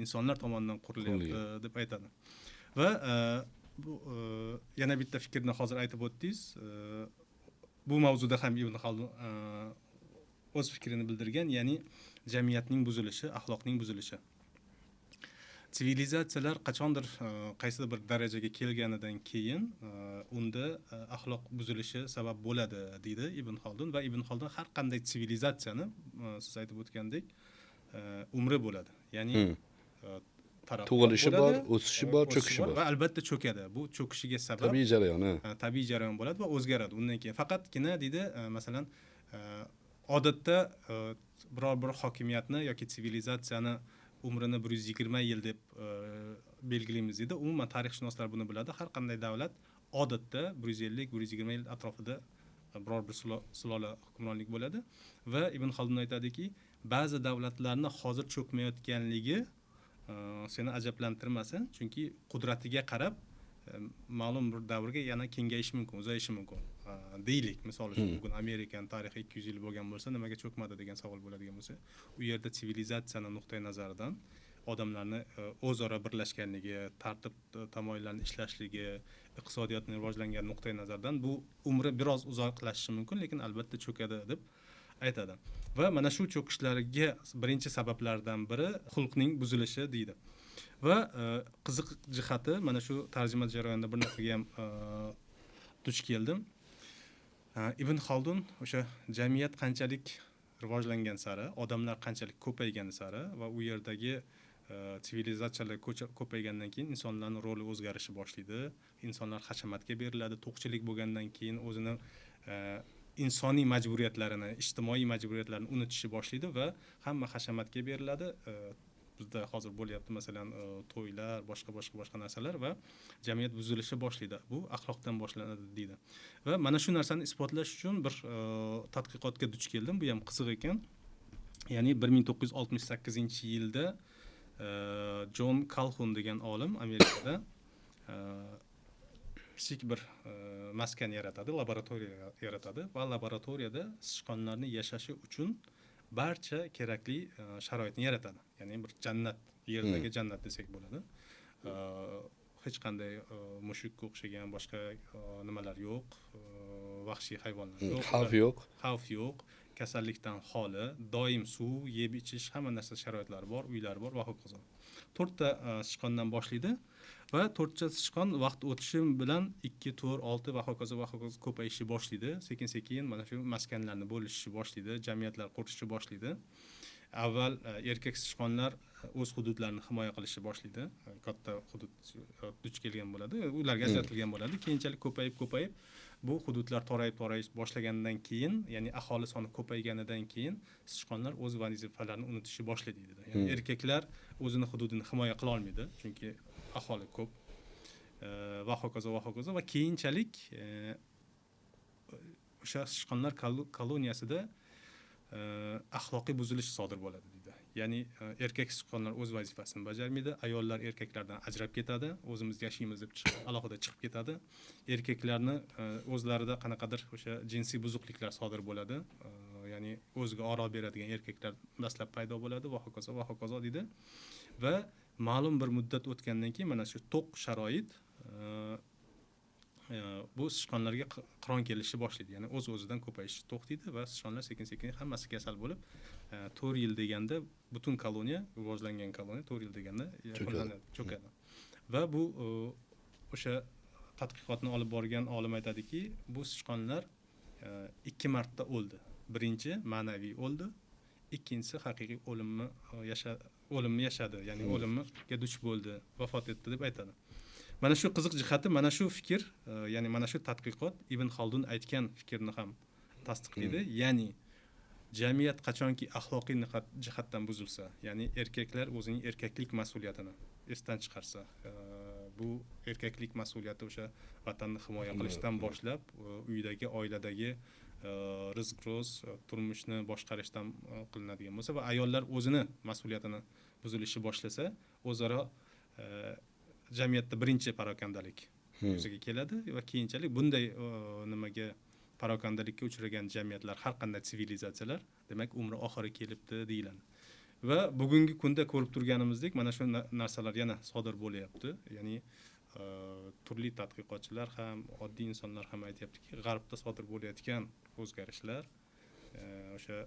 Speaker 1: insonlar tomonidan qurilyapti deb aytadi. Va bu yana bitta fikrni hozir aytib o'tdingiz. Bu mavzuda ham Ibn Xaldun o'z fikrini bildirgan, ya'ni jamiyatning buzilishi, axloqning buzilishi. Sivilizatsiyalar qachondir qaysidir bir darajaga kelganidan keyin unda axloq buzilishi sabab bo'ladi deydi Ibn Xaldun va Ibn Xaldun har qanday sivilizatsiyani siz aytib o'tgandek umri bo'ladi. Ya'ni
Speaker 2: tug'ilishi bor, o'sishi bor, cho'kishi bor
Speaker 1: va albatta cho'kadi. Bu cho'kishiga sabab
Speaker 2: tabiiy jarayon,
Speaker 1: tabiiy jarayon bo'ladi va o'zgaradi. Undan keyin faqatgina deydi, masalan, odatda biror bir hokimiyatni yoki sivilizatsiyani umrini 120 yil deb belgilaymiz deydi. Umuman tarixshunoslar buni biladi. Har qanday davlat odatda 150-120 yil atrofida biror bir sulola hukmronlik bo'ladi va Ibn Xaldun aytadiki, ba'zi davlatlarni hozir cho'kmayotganligi seni ajablantirmasin, chunki qudratiga qarab ma'lum bir davrga yana kengayishi mumkin, uzayishi mumkin. Deylik, misol uchun bugun Amerikan tarixi 200 yil bo'lgan bo'lsa, nimaga cho'kmadi degan savol bo'ladigan bo'lsa, u yerda sivilizatsiyani nuqtai nazaridan odamlarni o'zaro birlashganligi, tartib tamoyillarni ishlashligi, iqtisodiyotning rivojlangan nuqtai nazaridan bu umri biroz uzoqlashishi mumkin, lekin albatta cho'kadi deb aytadi. Va mana shu cho'kishlarga birinchi sabablardan biri xulqning buzilishi deydi. Va qiziq jihati mana shu tarjima jarayonida bir narsaga ham duch keldim. Ibn Xaldun o'sha jamiyat qanchalik rivojlangan sari, odamlar qanchalik ko'paygani sari va u yerdagi sivilizatsiyalar ko'paygandan keyin insonlarning roli o'zgarishi boshlaydi. Insonlar hashamatga beriladi. To'qchilik bo'lgandan keyin o'zini insoniy majburiyatlarini, ijtimoiy majburiyatlarini unutishi boshlaydi va hamma hashamatga beriladi. Bizda hozir bo'lyapti masalan to'ylar, boshqa narsalar va jamiyat buzilishi boshlaydi. Bu axloqdan boshlanadi deydi. Va mana shu narsani isbotlash uchun bir tadqiqotga duch keldim. Bu ham qiziq ekan. Ya'ni 1968-yilda John Calhoun degan olim Amerikada kichik bir maskan yaratadi, laboratoriya yaratadi va laboratoriyada sichqonlarning yashashi uchun barcha kerakli sharoitni yaratadi. Ya'ni bir jannat, yerdagi jannat desak bo'ladi. Hech qanday mushukka o'xshagan boshqa nimalar yo'q, vahshiy hayvonlar yo'q, xavf yo'q, kasallikdan xoli, doim suv, yeb ichish, hamma narsa sharoitlari bor, uylar bor va hokazo. 4 ta sichqondan boshlaydi va 4 ta sichqon vaqt o'tishi bilan 2, 4, 6 va hokazo ko'payishni boshlaydi. Sekin-sekin mana shu maskanlarni bo'lishni boshlaydi, jamiyatlar qurishni boshlaydi. Avval erkak sichqonlar o'z hududlarini himoya qilishni boshlaydi. Katta hudud duch kelgan bo'ladi, ularga ajratilgan bo'ladi. Keyinchalik ko'payib bu hududlar torayib boshlagandan keyin, ya'ni aholi soni ko'payganidan keyin sichqonlar o'z vazifalarini unutishni boshlaydi dedi. Ya'ni erkaklar o'zini hududini himoya qila olmaydi, chunki aholi ko'p va hokazo va keyinchalik o'sha sichqonlar koloniyasida axloqiy buzilish sodir bo'ladi deydi. Ya'ni erkak sichqonlar o'z vazifasini bajarmaydi, ayollar erkaklardan ajrab ketadi, o'zimiz yashaymiz deb alohida chiqib ketadi. Erkaklarni o'zlarida qanaqadir o'sha jinsiy buzuqliklar sodir bo'ladi. Ya'ni o'ziga oro beradigan erkaklar dastlab paydo bo'ladi va hokazo deydi. Va ma'lum bir muddat o'tgandan keyin mana shu to'q sharoit bu sichqonlarga qiron kelishni boshlaydi. Ya'ni o'z-o'zidan ko'payishni to'xtaydi va sichqonlar sekin-sekin hammasi kasal bo'lib 4 yil deganda butun koloniya, rivojlangan koloniya 4 yil deganda cho'kadi. Va bu o'sha tadqiqotni olib borgan olim aytadiki, bu sichqonlar 2 marta o'ldi. Birinchi ma'naviy o'ldi, ikkinchisi haqiqiy o'limni yashadi, ya'ni o'limga duch bo'ldi, vafot etdi deb aytadi. Mana shu qiziq jihati, mana shu fikr, ya'ni mana shu tadqiqot Ibn Xaldun aytgan fikrni ham tasdiqlaydi. Ya'ni jamiyat qachonki axloqiy jihatdan buzilsa, ya'ni erkaklar o'zining erkaklik mas'uliyatini esdan chiqarsa, bu erkaklik mas'uliyati o'sha vatanni himoya qilishdan boshlab, uydagi, oiladagi rizq ro'z, turmushni boshqarishdan qilinadigan bo'lsa va ayollar o'zini mas'uliyatini buzilishni boshlasa, o'zaro jamiyatda birinchi parokandalik yuzaga keladi va keyinchalik bunday nimaga parokandalikka uchragan jamiyatlar, har qanday sivilizatsiyalar, demak umri oxiri kelibdi deyiladi. Va bugungi kunda ko'rib turganimizdek mana shu narsalar yana sodir bo'lyapti. Ya'ni turli tadqiqotchilar ham, oddiy insonlar ham aytayaptiki, g'arbda sodir bo'layotgan o'zgarishlar o'sha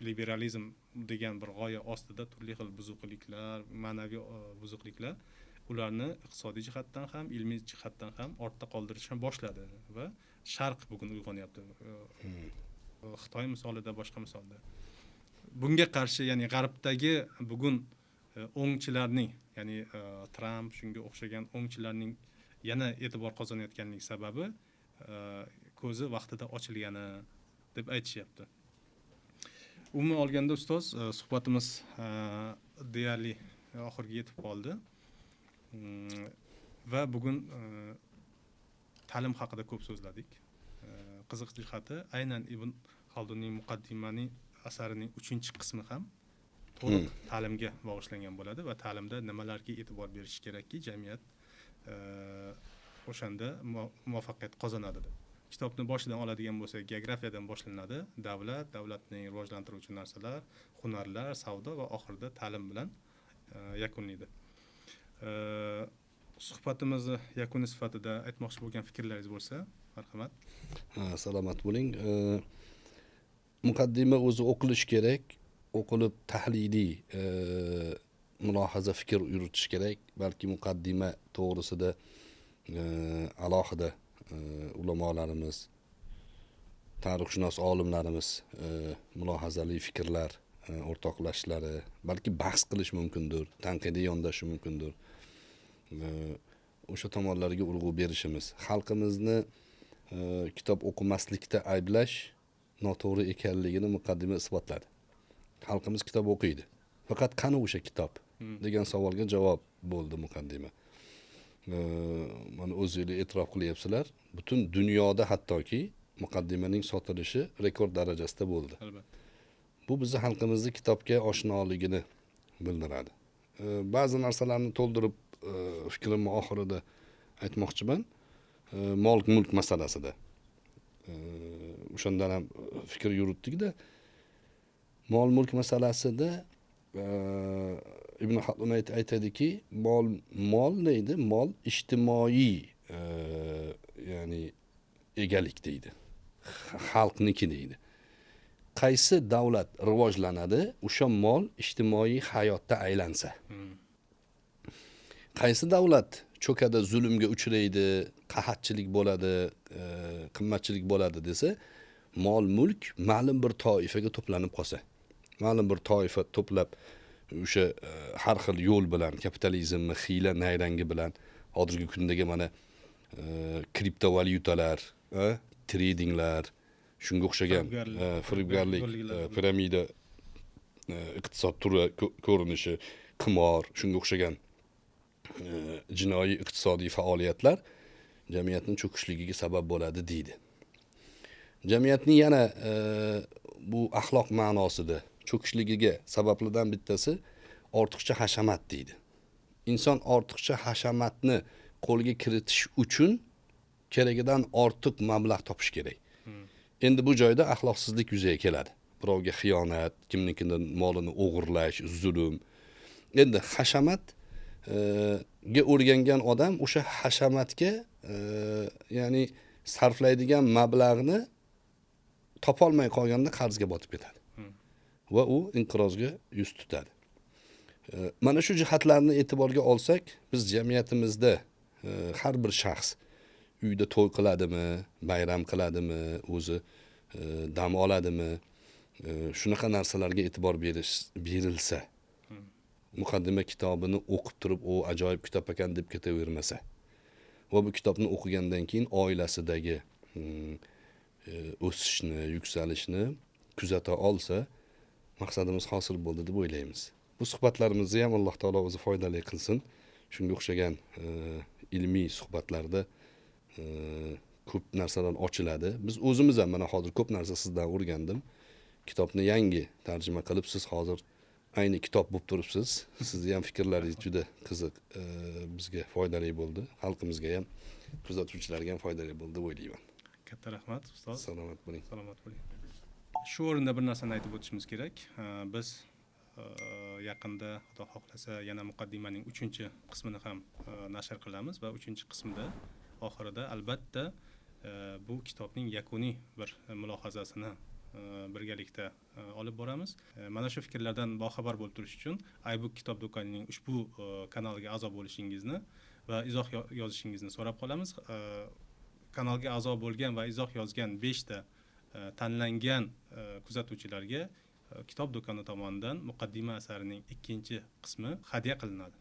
Speaker 1: liberalizm degan bir g'oya ostida turli xil buzuqliklar, ma'naviy buzuqliklar ularni iqtisodiy jihatdan ham, ilmiy jihatdan ham ortda qoldirishni boshladi va Sharq bugun uyg'onyapti. Xitoy misolida, boshqa misolda. Bunga qarshi, ya'ni g'arbdagi bugun o'ngchilarning, ya'ni Trump shunga o'xshagan o'ngchilarning yana e'tibor qozonayotganlik sababi ko'zi vaqtida ochilgani deb aytishyapti. Umuman olganda ustoz, suhbatimiz deyarli oxiriga yetib qoldi. Va bugun ta'lim haqida ko'p so'zladik. Qiziq jihati, aynan Ibn Xaldunning muqaddimani asarining 3-qismi ham to'liq ta'limga bag'ishlangan bo'ladi va ta'limda nimalarga e'tibor berish kerakki, jamiyat o'shanda muvaffaqiyat qozonadi deb. Kitobni boshidan oladigan bo'lsak, geografiyadan boshlanadi, davlatning rivojlantiruvchi narsalar, hunarlar, savdo va oxirida ta'lim bilan yakunlaydi. Suhbatimizni yakuni sifatida aytmoqchi bo'lgan fikrlaringiz bo'lsa, marhamat.
Speaker 2: Salomat bo'ling. Muqaddima o'zi o'qilish kerak, o'qilib tahliliy mulohaza fikr yuritish kerak. Balki muqaddima to'g'risida alohida ulamolarimiz, tarixshunos olimlarimiz mulohazali fikrlar o'rtoqlashishlari, balki bahs qilish mumkindir, tanqidiy yondashish mumkindir. O'sha tomonlarga urg'u berishimiz, xalqimizni kitob o'qimaslikda ayblash noto'g'ri ekanligini muqaddima isbotladi. Xalqimiz kitob o'qiydi. Faqat qani o'sha kitob degan savolga javob bo'ldi muqaddima. Mana o'zingiz e'tirof qilyapsizlar, butun dunyoda hattoki muqaddimaning sotilishi rekord darajasida bo'ldi.
Speaker 1: Albatta.
Speaker 2: Bu bizni xalqimizning kitobga oshnoligini bildiradi. Ba'zi narsalarni to'ldirib fikrimni oxirida aytmoqchiman. Mol-mulk masalasida. O'shandan ham fikr yuritdik-da. Mol-mulk masalasida Ibn Xaldun aytadiki, mol neydi? Mol ijtimoiy, ya'ni egalik deydi. Xalqniki deydi. Qaysi davlat rivojlanadi, o'sha mol ijtimoiy hayotda aylansa. Qaysi davlat cho'kadi, zulmga uchraydi, qahatchilik bo'ladi, qimmatchilik bo'ladi desa, mol-mulk ma'lum bir toifaga to'planib qolsa. Ma'lum bir toifa to'plab o'sha har xil yo'l bilan kapitalizmni xiyla nayrangi bilan hozirgi kundagi mana kriptovalyutalar, tradinglar, shunga o'xshagan firibgarlik, piramida iqtisod turi ko'rinishi, qimor, shunga o'xshagan jinoiy iqtisodiy faoliyatlar jamiyatning cho'kishligiga sabab bo'ladi deydi. Jamiyatning yana bu axloq ma'nosida cho'kishligiga sabablardan bittasi ortiqcha hashamat deydi. Inson ortiqcha hashamatni qo'lga kiritish uchun keragidan ortiq mablag' topish kerak. Endi bu joyda axloqsizlik yuzaga keladi. Birovga xiyonat, kimnikining molini o'g'irlash, zulm. Endi hashamat ga o'rgangan odam o'sha hashamatga ya'ni sarflaydigan mablag'ni topolmay qolganda qarzga botib ketadi. Va u inqirozga yuz tutadi. Mana shu jihatlarni e'tiborga olsak, biz jamiyatimizda har bir shaxs uyda to'y qiladimi, bayram qiladimi, o'zi dam oladimi, shunaqa narsalarga e'tibor berilsa, muqaddima kitobini o'qib turib, o ajoyib kitob ekan deb ketavermasa va bu kitobni o'qigandan keyin oilasidagi o'sishni, yuksalishni kuzata olsa, maqsadimiz hosil bo'ldi deb o'ylaymiz. Bu suhbatlarimizni ham Alloh taolo o'zi foydali qilsin. Shunga o'xshagan ilmiy suhbatlarda ko'p narsalar ochiladi. Biz o'zimiz ham mana hozir ko'p narsa sizdan o'rgandim. Kitobni yangi tarjima qilib, siz hozir ayni kitob bo'lib turibsiz. Sizni ham fikrlaringiz juda qiziq, bizga foydali bo'ldi. Xalqimizga ham, kuzatuvchilarga ham foydali bo'ldi deb o'ylayman.
Speaker 1: Katta rahmat, ustoz.
Speaker 2: Salomat bo'ling.
Speaker 1: Salomat bo'ling. Shu o'rinda bir narsani aytib o'tishimiz kerak. Biz yaqinda Xudo xohlasa yana muqaddimaning 3-qismini ham nashr qilamiz va 3-qismda oxirida albatta bu kitobning yakuniy bir mulohazasini birgalikda olib boramiz. Mana shu fikrlardan boxabar bo'lib turish uchun iBook kitob do'konining ushbu kanaliga a'zo bo'lishingizni va izoh yozishingizni so'rab qolamiz. Kanalga a'zo bo'lgan va izoh yozgan 5 ta tanlangan kuzatuvchilarga kitob do'koni tomonidan muqaddima asarining 2-qismi hadya qilinadi.